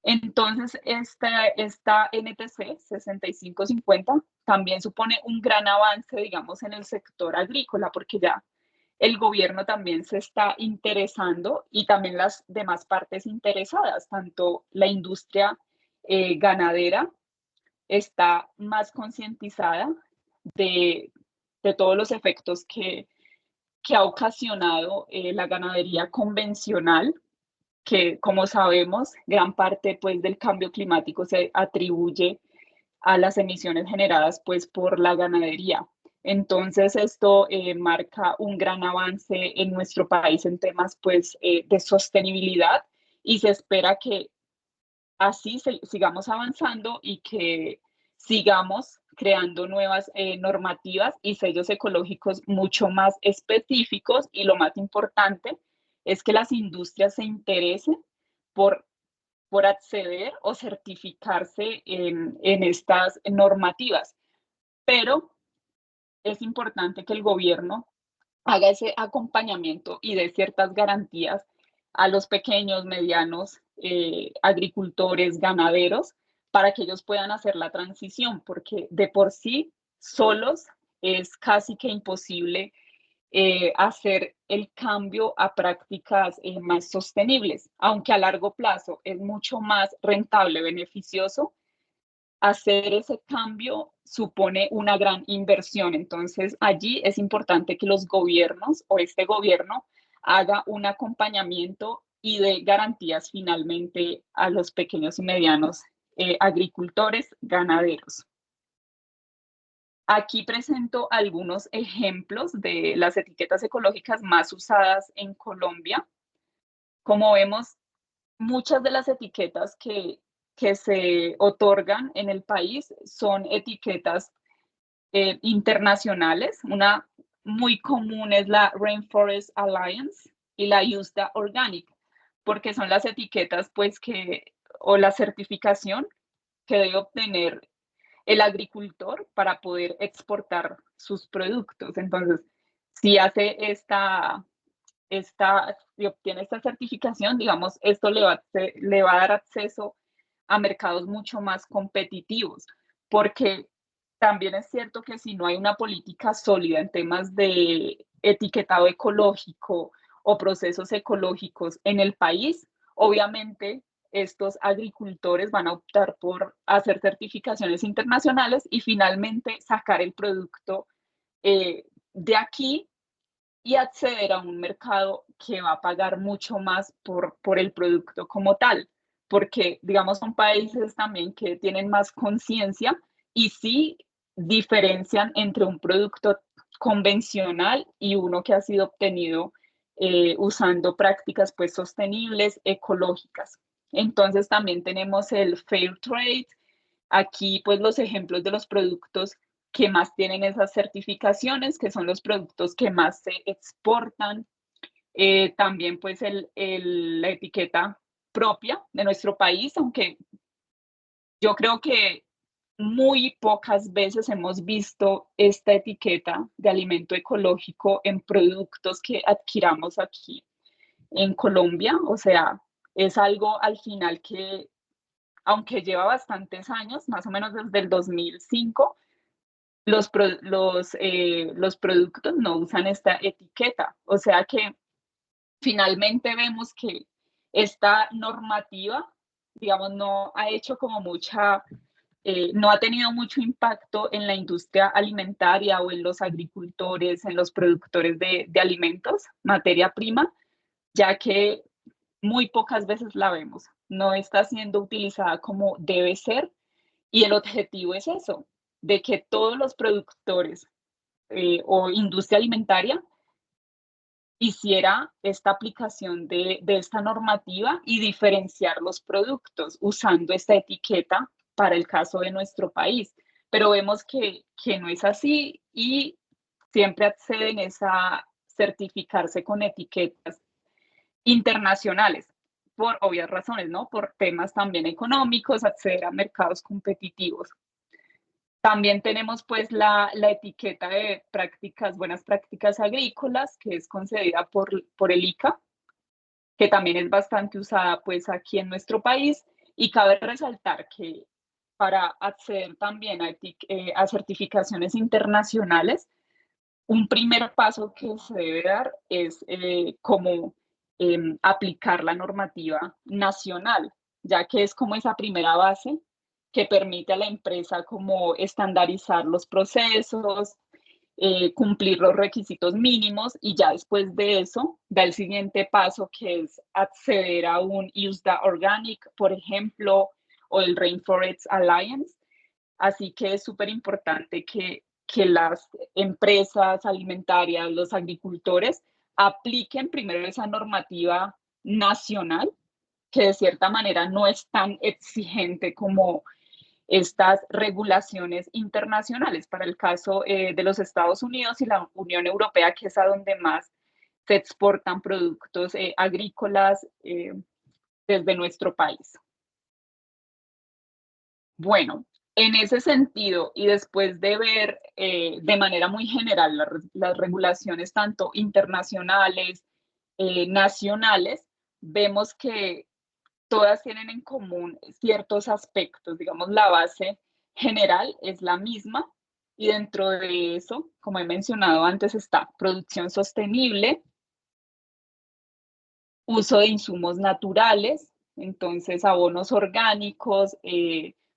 Entonces, esta NTC 6550 también supone un gran avance, digamos, en el sector agrícola, porque ya el gobierno también se está interesando y también las demás partes interesadas, tanto la industria ganadera está más concientizada de, de, todos los efectos que ha ocasionado la ganadería convencional, que como sabemos, gran parte pues, del cambio climático se atribuye a las emisiones generadas pues, por la ganadería. Entonces, esto marca un gran avance en nuestro país en temas pues, de sostenibilidad y se espera que así sigamos avanzando y que sigamos creando nuevas normativas y sellos ecológicos mucho más específicos y lo más importante es que las industrias se interesen por acceder o certificarse en estas normativas. Pero es importante que el gobierno haga ese acompañamiento y dé ciertas garantías a los pequeños, medianos agricultores, ganaderos, para que ellos puedan hacer la transición, porque de por sí solos es casi que imposible hacer el cambio a prácticas más sostenibles, aunque a largo plazo es mucho más rentable, beneficioso. Hacer ese cambio supone una gran inversión. Entonces, allí es importante que los gobiernos o este gobierno haga un acompañamiento y dé garantías finalmente a los pequeños y medianos agricultores, ganaderos. Aquí presento algunos ejemplos de las etiquetas ecológicas más usadas en Colombia. Como vemos, muchas de las etiquetas que se otorgan en el país son etiquetas internacionales. Una muy común es la Rainforest Alliance, y la USDA Organic, porque son las etiquetas pues o la certificación que debe obtener el agricultor para poder exportar sus productos. Entonces, si hace si obtiene esta certificación, digamos, esto le va a dar acceso a mercados mucho más competitivos, porque también es cierto que si no hay una política sólida en temas de etiquetado ecológico o procesos ecológicos en el país, obviamente estos agricultores van a optar por hacer certificaciones internacionales y finalmente sacar el producto de aquí y acceder a un mercado que va a pagar mucho más por el producto como tal, porque digamos son países también que tienen más conciencia y sí diferencian entre un producto convencional y uno que ha sido obtenido usando prácticas pues sostenibles, ecológicas. Entonces también tenemos el Fair Trade. Aquí pues los ejemplos de los productos que más tienen esas certificaciones, que son los productos que más se exportan. También pues la etiqueta propia de nuestro país, aunque yo creo que muy pocas veces hemos visto esta etiqueta de alimento ecológico en productos que adquiramos aquí en Colombia. O sea, es algo al final que, aunque lleva bastantes años, más o menos desde el 2005, los productos no usan esta etiqueta. O sea que finalmente vemos que esta normativa, digamos, no ha hecho como no ha tenido mucho impacto en la industria alimentaria o en los agricultores, en los productores de alimentos, materia prima, ya que muy pocas veces la vemos. No está siendo utilizada como debe ser y el objetivo es eso, de que todos los productores o industria alimentaria hiciera esta aplicación de esta normativa y diferenciar los productos usando esta etiqueta para el caso de nuestro país. Pero vemos que no es así y siempre acceden a certificarse con etiquetas internacionales por obvias razones, ¿no? Por temas también económicos, acceder a mercados competitivos. También tenemos pues la etiqueta de buenas prácticas agrícolas, que es concedida por el ICA, que también es bastante usada pues aquí en nuestro país, y cabe resaltar que para acceder también a certificaciones internacionales, un primer paso que se debe dar es como aplicar la normativa nacional, ya que es como esa primera base que permite a la empresa como estandarizar los procesos, cumplir los requisitos mínimos y ya después de eso da el siguiente paso que es acceder a un USDA Organic, por ejemplo, o el Rainforest Alliance. Así que es súper importante que las empresas alimentarias, los agricultores, apliquen primero esa normativa nacional, que de cierta manera no es tan exigente como estas regulaciones internacionales. Para el caso de los Estados Unidos y la Unión Europea, que es a donde más se exportan productos agrícolas desde nuestro país. Bueno, en ese sentido, y después de ver de manera muy general las regulaciones tanto internacionales, nacionales, vemos que todas tienen en común ciertos aspectos. Digamos, la base general es la misma y dentro de eso, como he mencionado antes, está producción sostenible, uso de insumos naturales, entonces abonos orgánicos,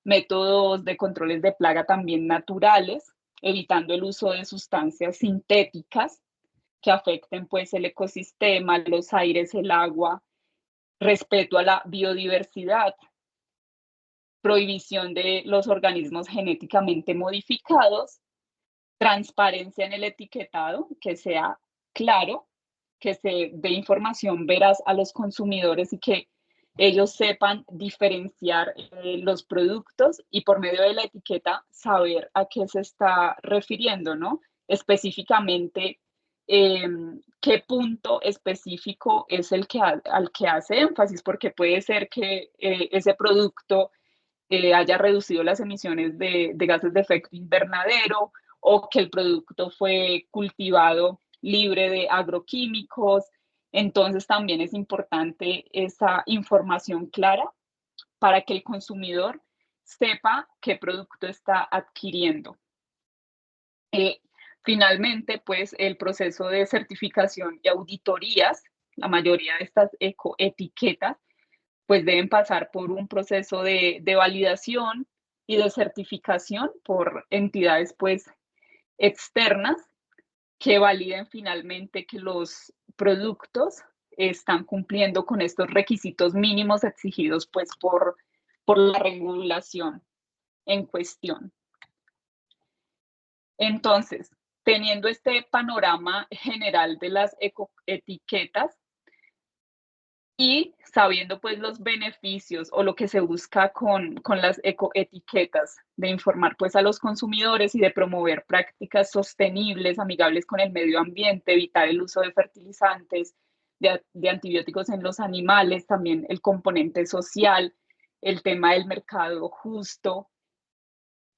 métodos de controles de plaga también naturales, evitando el uso de sustancias sintéticas que afecten pues el ecosistema, los aires, el agua, respeto a la biodiversidad, prohibición de los organismos genéticamente modificados, transparencia en el etiquetado, que sea claro, que se dé información veraz a los consumidores y que ellos sepan diferenciar los productos y por medio de la etiqueta saber a qué se está refiriendo, ¿no? Específicamente qué punto específico es el que al que hace énfasis, porque puede ser que ese producto haya reducido las emisiones de gases de efecto invernadero o que el producto fue cultivado libre de agroquímicos. Entonces también es importante esa información clara para que el consumidor sepa qué producto está adquiriendo. Eh, Finalmente, pues el proceso de certificación y auditorías, la mayoría de estas ecoetiquetas, pues deben pasar por un proceso de validación y de certificación por entidades pues externas que validen finalmente que los productos están cumpliendo con estos requisitos mínimos exigidos pues por la regulación en cuestión. Entonces, teniendo este panorama general de las ecoetiquetas y sabiendo pues los beneficios o lo que se busca con las ecoetiquetas, de informar pues a los consumidores y de promover prácticas sostenibles, amigables con el medio ambiente, evitar el uso de fertilizantes, de antibióticos en los animales, también el componente social, el tema del mercado justo.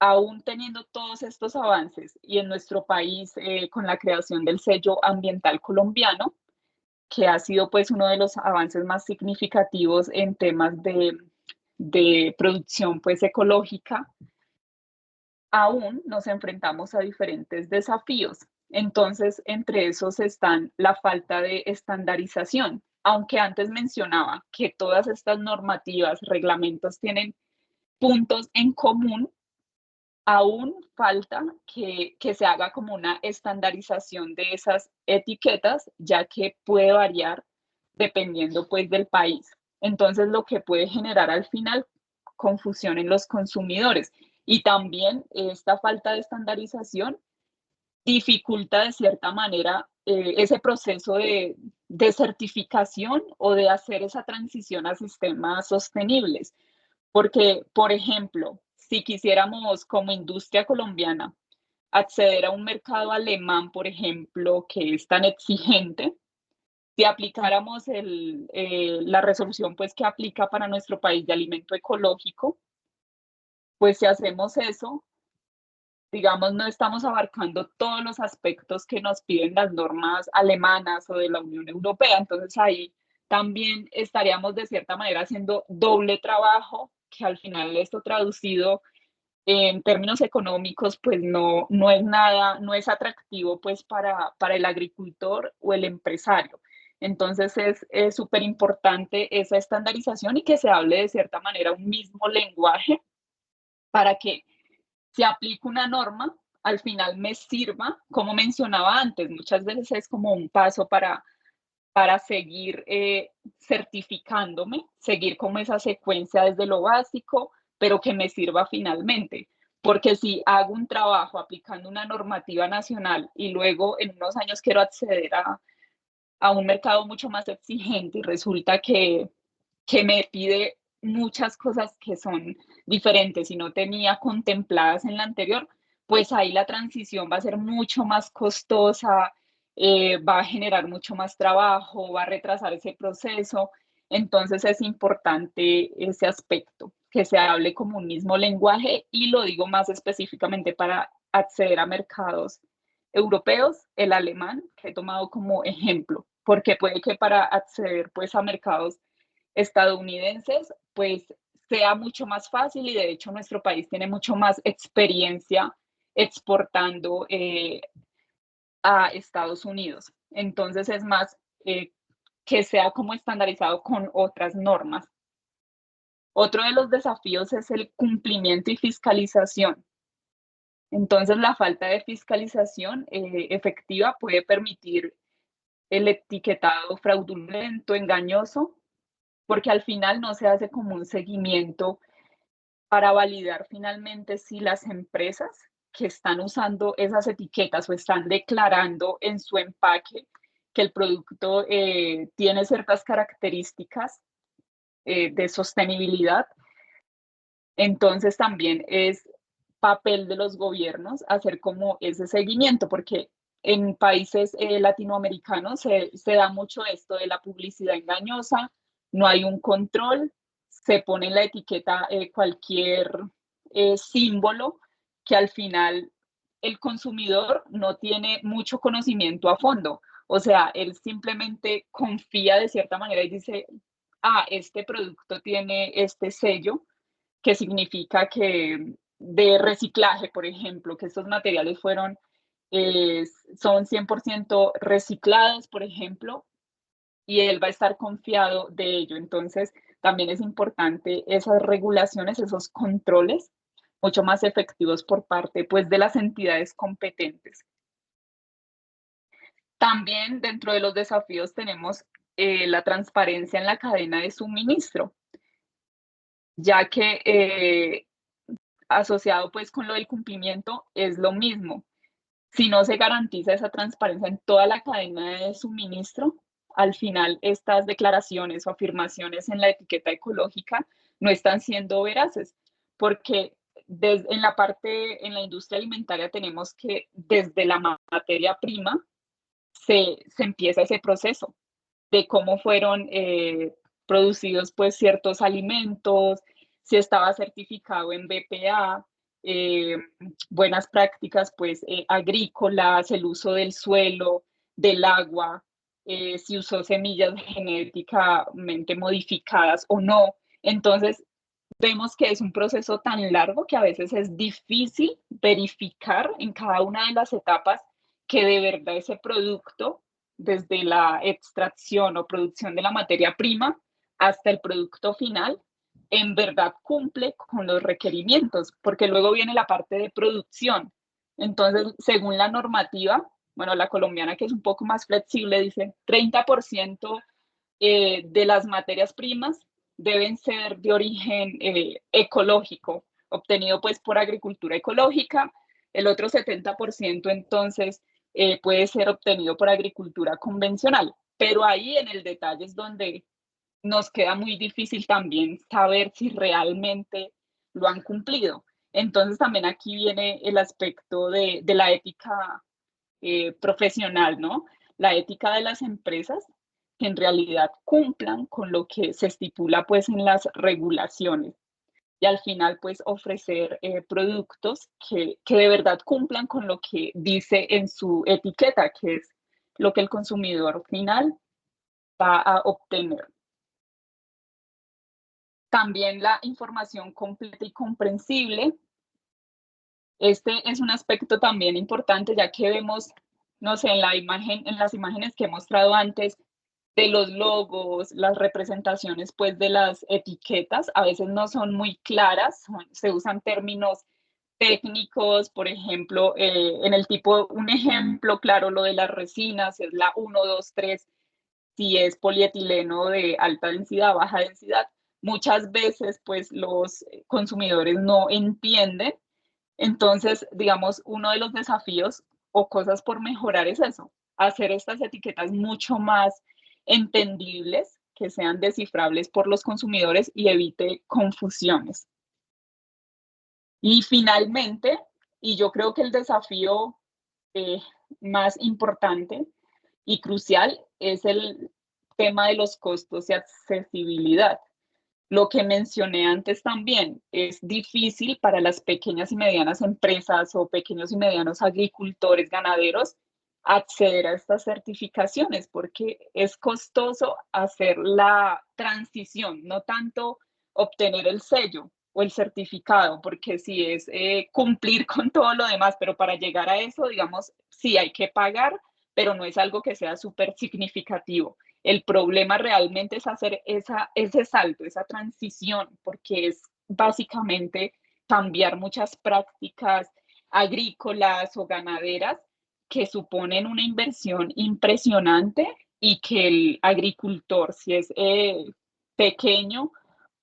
Aún teniendo todos estos avances y en nuestro país con la creación del sello ambiental colombiano, que ha sido pues uno de los avances más significativos en temas de producción pues ecológica, aún nos enfrentamos a diferentes desafíos. Entonces, entre esos están la falta de estandarización. Aunque antes mencionaba que todas estas normativas, reglamentos tienen puntos en común, aún falta que se haga como una estandarización de esas etiquetas, ya que puede variar dependiendo pues del país. Entonces, lo que puede generar al final confusión en los consumidores. Y también esta falta de estandarización dificulta de cierta manera ese proceso de certificación o de hacer esa transición a sistemas sostenibles. Porque, por ejemplo, si quisiéramos como industria colombiana acceder a un mercado alemán, por ejemplo, que es tan exigente, si aplicáramos la resolución pues, que aplica para nuestro país de alimento ecológico, pues si hacemos eso, digamos, no estamos abarcando todos los aspectos que nos piden las normas alemanas o de la Unión Europea. Entonces ahí también estaríamos de cierta manera haciendo doble trabajo, que al final esto traducido en términos económicos, pues no es nada, no es atractivo pues para el agricultor o el empresario. Entonces es súper importante esa estandarización y que se hable de cierta manera un mismo lenguaje para que se aplique una norma, al final me sirva, como mencionaba antes, muchas veces es como un paso para seguir certificándome, seguir como esa secuencia desde lo básico, pero que me sirva finalmente. Porque si hago un trabajo aplicando una normativa nacional y luego en unos años quiero acceder a un mercado mucho más exigente y resulta que me pide muchas cosas que son diferentes y no tenía contempladas en la anterior, pues ahí la transición va a ser mucho más costosa, va a generar mucho más trabajo, va a retrasar ese proceso. Entonces es importante ese aspecto, que se hable como un mismo lenguaje y lo digo más específicamente para acceder a mercados europeos, el alemán, que he tomado como ejemplo, porque puede que para acceder pues a mercados estadounidenses, pues sea mucho más fácil y de hecho nuestro país tiene mucho más experiencia exportando a Estados Unidos. Entonces es más que sea como estandarizado con otras normas. Otro de los desafíos es el cumplimiento y fiscalización. Entonces la falta de fiscalización efectiva puede permitir el etiquetado fraudulento, engañoso, porque al final no se hace como un seguimiento para validar finalmente si las empresas que están usando esas etiquetas o están declarando en su empaque que el producto tiene ciertas características de sostenibilidad. Entonces también es papel de los gobiernos hacer como ese seguimiento, porque en países latinoamericanos se da mucho esto de la publicidad engañosa, no hay un control, se pone en la etiqueta cualquier símbolo que al final el consumidor no tiene mucho conocimiento a fondo. O sea, él simplemente confía de cierta manera y dice, ah, este producto tiene este sello, que significa que de reciclaje, por ejemplo, que estos materiales eh, son 100% reciclados, por ejemplo, y él va a estar confiado de ello. Entonces, también es importante esas regulaciones, esos controles mucho más efectivos por parte pues, de las entidades competentes. También dentro de los desafíos tenemos la transparencia en la cadena de suministro, ya que asociado pues con lo del cumplimiento es lo mismo. Si no se garantiza esa transparencia en toda la cadena de suministro, al final estas declaraciones o afirmaciones en la etiqueta ecológica no están siendo veraces, porque en la parte, en la industria alimentaria tenemos que desde la materia prima se empieza ese proceso de cómo fueron producidos pues ciertos alimentos, si estaba certificado en BPA, buenas prácticas pues agrícolas, el uso del suelo, del agua, si usó semillas genéticamente modificadas o no. Entonces, vemos que es un proceso tan largo que a veces es difícil verificar en cada una de las etapas que de verdad ese producto, desde la extracción o producción de la materia prima hasta el producto final, en verdad cumple con los requerimientos, porque luego viene la parte de producción. Entonces, según la normativa, bueno, la colombiana, que es un poco más flexible, dice 30% de las materias primas deben ser de origen ecológico, obtenido pues por agricultura ecológica. El otro 70% entonces puede ser obtenido por agricultura convencional. Pero ahí en el detalle es donde nos queda muy difícil también saber si realmente lo han cumplido. Entonces también aquí viene el aspecto de la ética profesional, ¿no? La ética de las empresas que en realidad cumplan con lo que se estipula pues en las regulaciones y al final pues ofrecer productos que de verdad cumplan con lo que dice en su etiqueta, que es lo que el consumidor final va a obtener. También la información completa y comprensible. Este es un aspecto también importante, ya que vemos, no sé, en la imagen, en las imágenes que he mostrado antes, de los logos, las representaciones pues de las etiquetas, a veces no son muy claras, se usan términos técnicos, por ejemplo, en el tipo, un ejemplo claro, lo de las resinas, es la 1, 2, 3, si es polietileno de alta densidad, baja densidad. Muchas veces pues los consumidores no entienden, entonces, digamos, uno de los desafíos o cosas por mejorar es eso, hacer estas etiquetas mucho más entendibles, que sean descifrables por los consumidores y evite confusiones. Y finalmente, y yo creo que el desafío eh, más importante y crucial es el tema de los costos y accesibilidad. Lo que mencioné antes también, es difícil para las pequeñas y medianas empresas o pequeños y medianos agricultores, ganaderos, acceder a estas certificaciones porque es costoso hacer la transición, no tanto obtener el sello o el certificado, porque sí es cumplir con todo lo demás, pero para llegar a eso, digamos, sí hay que pagar, pero no es algo que sea súper significativo. El problema realmente es hacer ese salto, esa transición, porque es básicamente cambiar muchas prácticas agrícolas o ganaderas que suponen una inversión impresionante y que el agricultor, si es pequeño,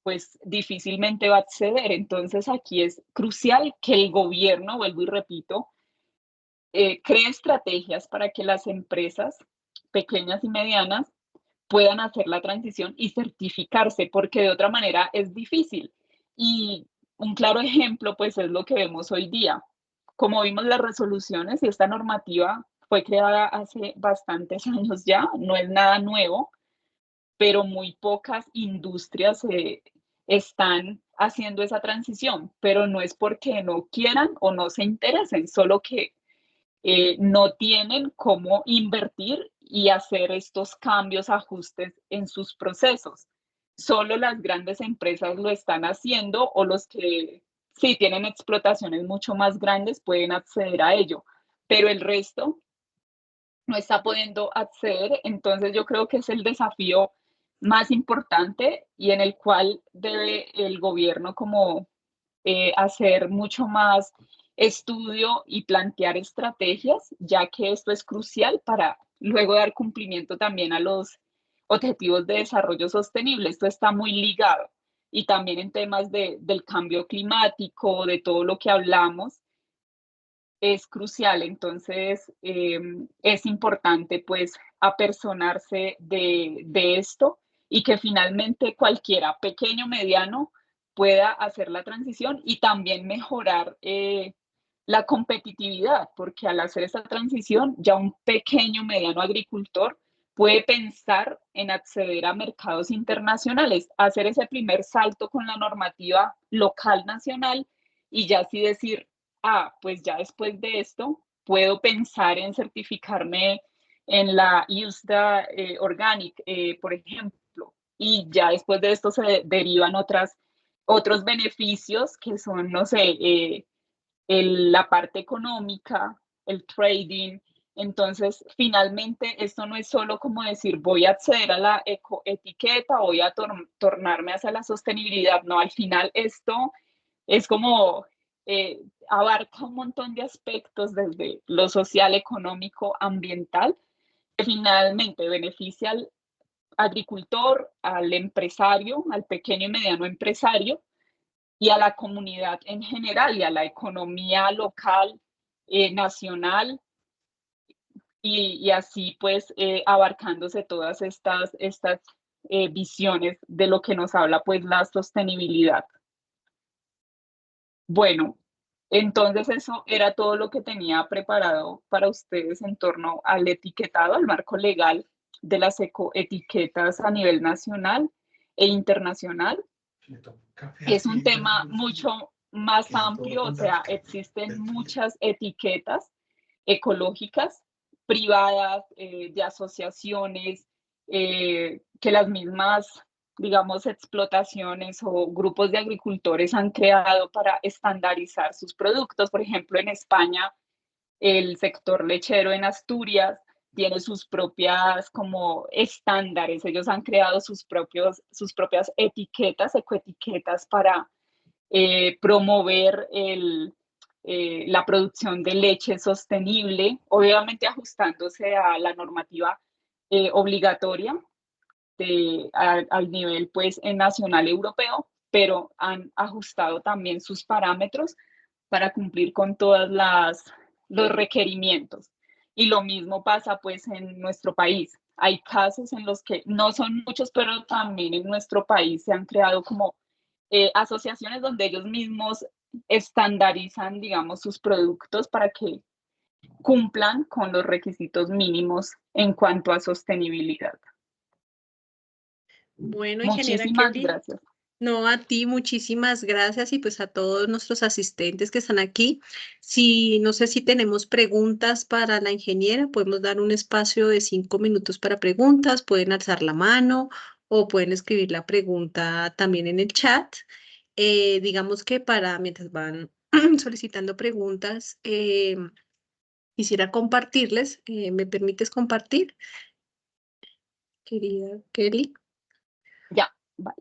pues difícilmente va a acceder. Entonces aquí es crucial que el gobierno, vuelvo y repito, cree estrategias para que las empresas pequeñas y medianas puedan hacer la transición y certificarse, porque de otra manera es difícil. Y un claro ejemplo, pues, es lo que vemos hoy día. Como vimos las resoluciones y esta normativa fue creada hace bastantes años ya, no es nada nuevo, pero muy pocas industrias están haciendo esa transición, pero no es porque no quieran o no se interesen, solo que no tienen cómo invertir y hacer estos cambios, ajustes en sus procesos. Solo las grandes empresas lo están haciendo o los que sí tienen explotaciones mucho más grandes pueden acceder a ello, pero el resto no está pudiendo acceder. Entonces yo creo que es el desafío más importante y en el cual debe el gobierno como hacer mucho más estudio y plantear estrategias, ya que esto es crucial para luego dar cumplimiento también a los objetivos de desarrollo sostenible. Esto está muy ligado y también en temas del cambio climático, de todo lo que hablamos, es crucial. Entonces, es importante pues apersonarse de esto y que finalmente cualquiera, pequeño, mediano, pueda hacer la transición y también mejorar la competitividad, porque al hacer esta transición ya un pequeño, mediano agricultor puede pensar en acceder a mercados internacionales, hacer ese primer salto con la normativa local nacional y ya así decir, pues ya después de esto puedo pensar en certificarme en la USDA Organic, por ejemplo, y ya después de esto se derivan otros beneficios que son, no sé, la parte económica, el trading. Entonces, finalmente, esto no es solo como decir voy a acceder a la ecoetiqueta, voy a tornarme hacia la sostenibilidad. No, al final esto es como abarca un montón de aspectos desde lo social, económico, ambiental, que finalmente beneficia al agricultor, al empresario, al pequeño y mediano empresario y a la comunidad en general y a la economía local, nacional y así pues abarcándose todas estas visiones de lo que nos habla pues la sostenibilidad. Bueno, entonces eso era todo lo que tenía preparado para ustedes en torno al etiquetado, al marco legal de las ecoetiquetas a nivel nacional e internacional. Es un tema mucho más amplio, o sea, existen muchas etiquetas ecológicas privadas, de asociaciones, que las mismas, digamos, explotaciones o grupos de agricultores han creado para estandarizar sus productos. Por ejemplo, en España, el sector lechero en Asturias tiene sus propias como estándares. Ellos han creado sus propias etiquetas, ecoetiquetas para promover la producción de leche sostenible, obviamente ajustándose a la normativa obligatoria al nivel pues nacional europeo, pero han ajustado también sus parámetros para cumplir con todos los requerimientos. Y lo mismo pasa pues en nuestro país. Hay casos en los que no son muchos, pero también en nuestro país se han creado como asociaciones donde ellos mismos estandarizan, digamos, sus productos para que cumplan con los requisitos mínimos en cuanto a sostenibilidad. Bueno, ingeniera Muchísimas Kelly, gracias. no, a ti muchísimas gracias y pues a todos nuestros asistentes que están aquí. Si no sé si tenemos preguntas para la ingeniera, podemos dar un espacio de 5 minutos para preguntas, pueden alzar la mano o pueden escribir la pregunta también en el chat. Digamos que para mientras van solicitando preguntas, quisiera compartirles. ¿Me permites compartir, querida Kelly? Ya, vale.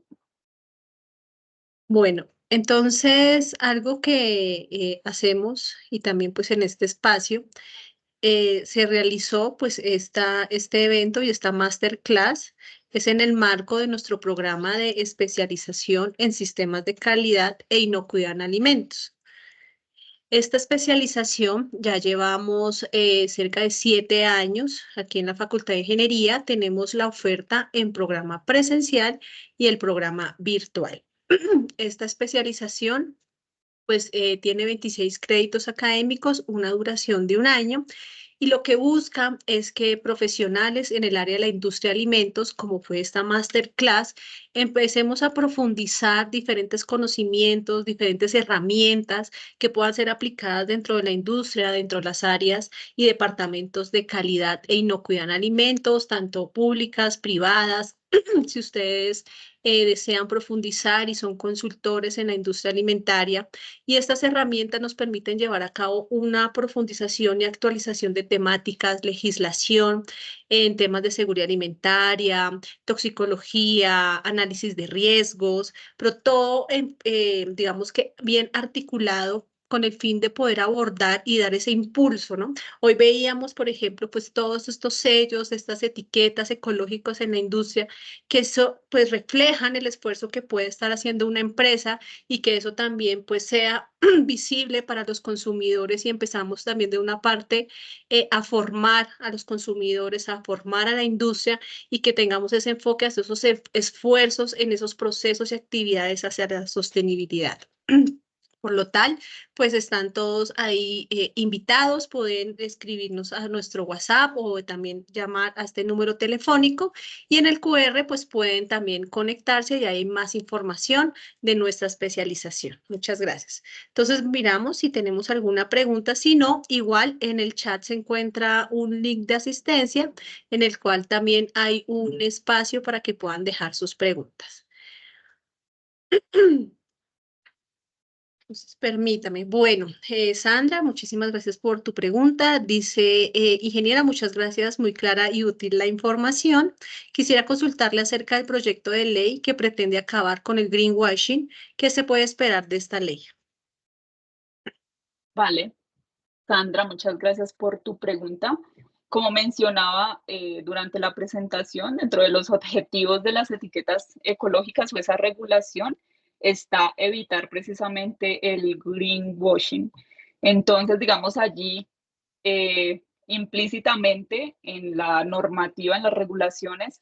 Bueno, entonces algo que hacemos y también pues en este espacio se realizó pues este evento y esta masterclass es en el marco de nuestro programa de especialización en sistemas de calidad e inocuidad en alimentos. Esta especialización ya llevamos cerca de 7 años aquí en la Facultad de Ingeniería. Tenemos la oferta en programa presencial y el programa virtual. Esta especialización pues tiene 26 créditos académicos, una duración de un año, y lo que busca es que profesionales en el área de la industria de alimentos, como fue esta masterclass, empecemos a profundizar diferentes conocimientos, diferentes herramientas que puedan ser aplicadas dentro de la industria, dentro de las áreas y departamentos de calidad e inocuidad en alimentos, tanto públicas, privadas. Si ustedes desean profundizar y son consultores en la industria alimentaria, y estas herramientas nos permiten llevar a cabo una profundización y actualización de temáticas, legislación en temas de seguridad alimentaria, toxicología, análisis de riesgos, pero todo, digamos que bien articulado con el fin de poder abordar y dar ese impulso, ¿no? Hoy veíamos, por ejemplo, pues todos estos sellos, estas etiquetas ecológicas en la industria, que eso pues reflejan el esfuerzo que puede estar haciendo una empresa y que eso también pues sea visible para los consumidores y empezamos también de una parte a formar a los consumidores, a formar a la industria y que tengamos ese enfoque hacia esos esfuerzos en esos procesos y actividades hacia la sostenibilidad. Por lo tal, pues están todos ahí invitados, pueden escribirnos a nuestro WhatsApp o también llamar a este número telefónico y en el QR pues pueden también conectarse y hay más información de nuestra especialización. Muchas gracias. Entonces miramos si tenemos alguna pregunta, si no, igual en el chat se encuentra un link de asistencia en el cual también hay un espacio para que puedan dejar sus preguntas. Entonces, permítame. Bueno, Sandra, muchísimas gracias por tu pregunta. Dice, ingeniera, muchas gracias, muy clara y útil la información. Quisiera consultarle acerca del proyecto de ley que pretende acabar con el greenwashing. ¿Qué se puede esperar de esta ley? Vale, Sandra, muchas gracias por tu pregunta. Como mencionaba durante la presentación, dentro de los objetivos de las etiquetas ecológicas o esa regulación está evitar precisamente el greenwashing. Entonces, digamos allí, implícitamente en la normativa, en las regulaciones,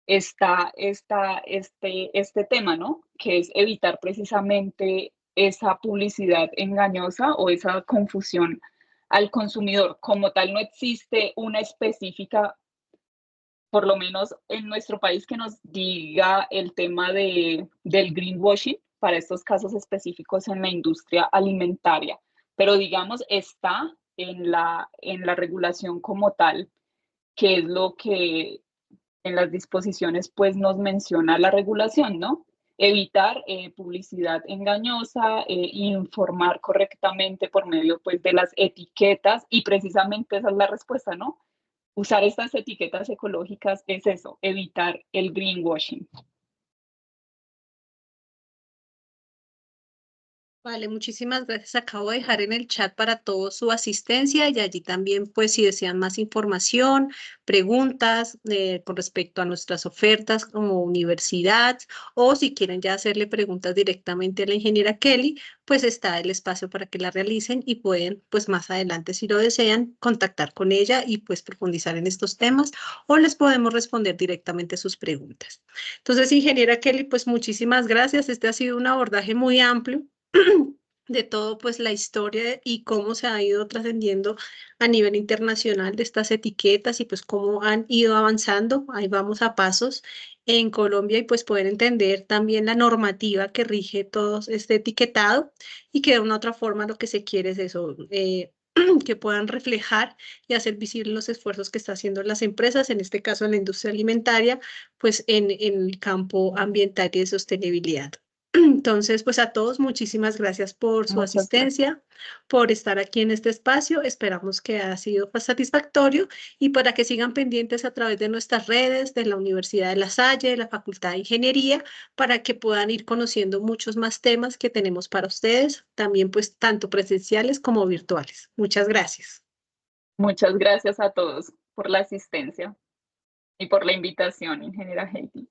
está este tema, ¿no? Que es evitar precisamente esa publicidad engañosa o esa confusión al consumidor. Como tal, no existe una específica, por lo menos en nuestro país, que nos diga el tema del greenwashing para estos casos específicos en la industria alimentaria, pero digamos, está en la regulación como tal, que es lo que en las disposiciones pues nos menciona la regulación, ¿no? Evitar publicidad engañosa, informar correctamente por medio pues de las etiquetas y precisamente esa es la respuesta, ¿no? Usar estas etiquetas ecológicas es eso, evitar el greenwashing. Vale, muchísimas gracias. Acabo de dejar en el chat para todos su asistencia y allí también, pues, si desean más información, preguntas con respecto a nuestras ofertas como universidad o si quieren ya hacerle preguntas directamente a la ingeniera Kelly, pues está el espacio para que la realicen y pueden, pues, más adelante, si lo desean, contactar con ella y, pues, profundizar en estos temas o les podemos responder directamente sus preguntas. Entonces, ingeniera Kelly, pues, muchísimas gracias. Este ha sido un abordaje muy amplio de todo, pues la historia y cómo se ha ido trascendiendo a nivel internacional de estas etiquetas y pues cómo han ido avanzando. Ahí vamos a pasos en Colombia y pues poder entender también la normativa que rige todo este etiquetado y que de una u otra forma lo que se quiere es eso, que puedan reflejar y hacer visibles los esfuerzos que están haciendo las empresas, en este caso en la industria alimentaria, pues en el campo ambiental y de sostenibilidad. Entonces, pues a todos, muchísimas gracias por su Muchas gracias. asistencia, por estar aquí en este espacio. Esperamos que ha sido satisfactorio y para que sigan pendientes a través de nuestras redes, de la Universidad de La Salle, de la Facultad de Ingeniería, para que puedan ir conociendo muchos más temas que tenemos para ustedes, también pues tanto presenciales como virtuales. Muchas gracias. Muchas gracias a todos por la asistencia y por la invitación, ingeniera Heidi.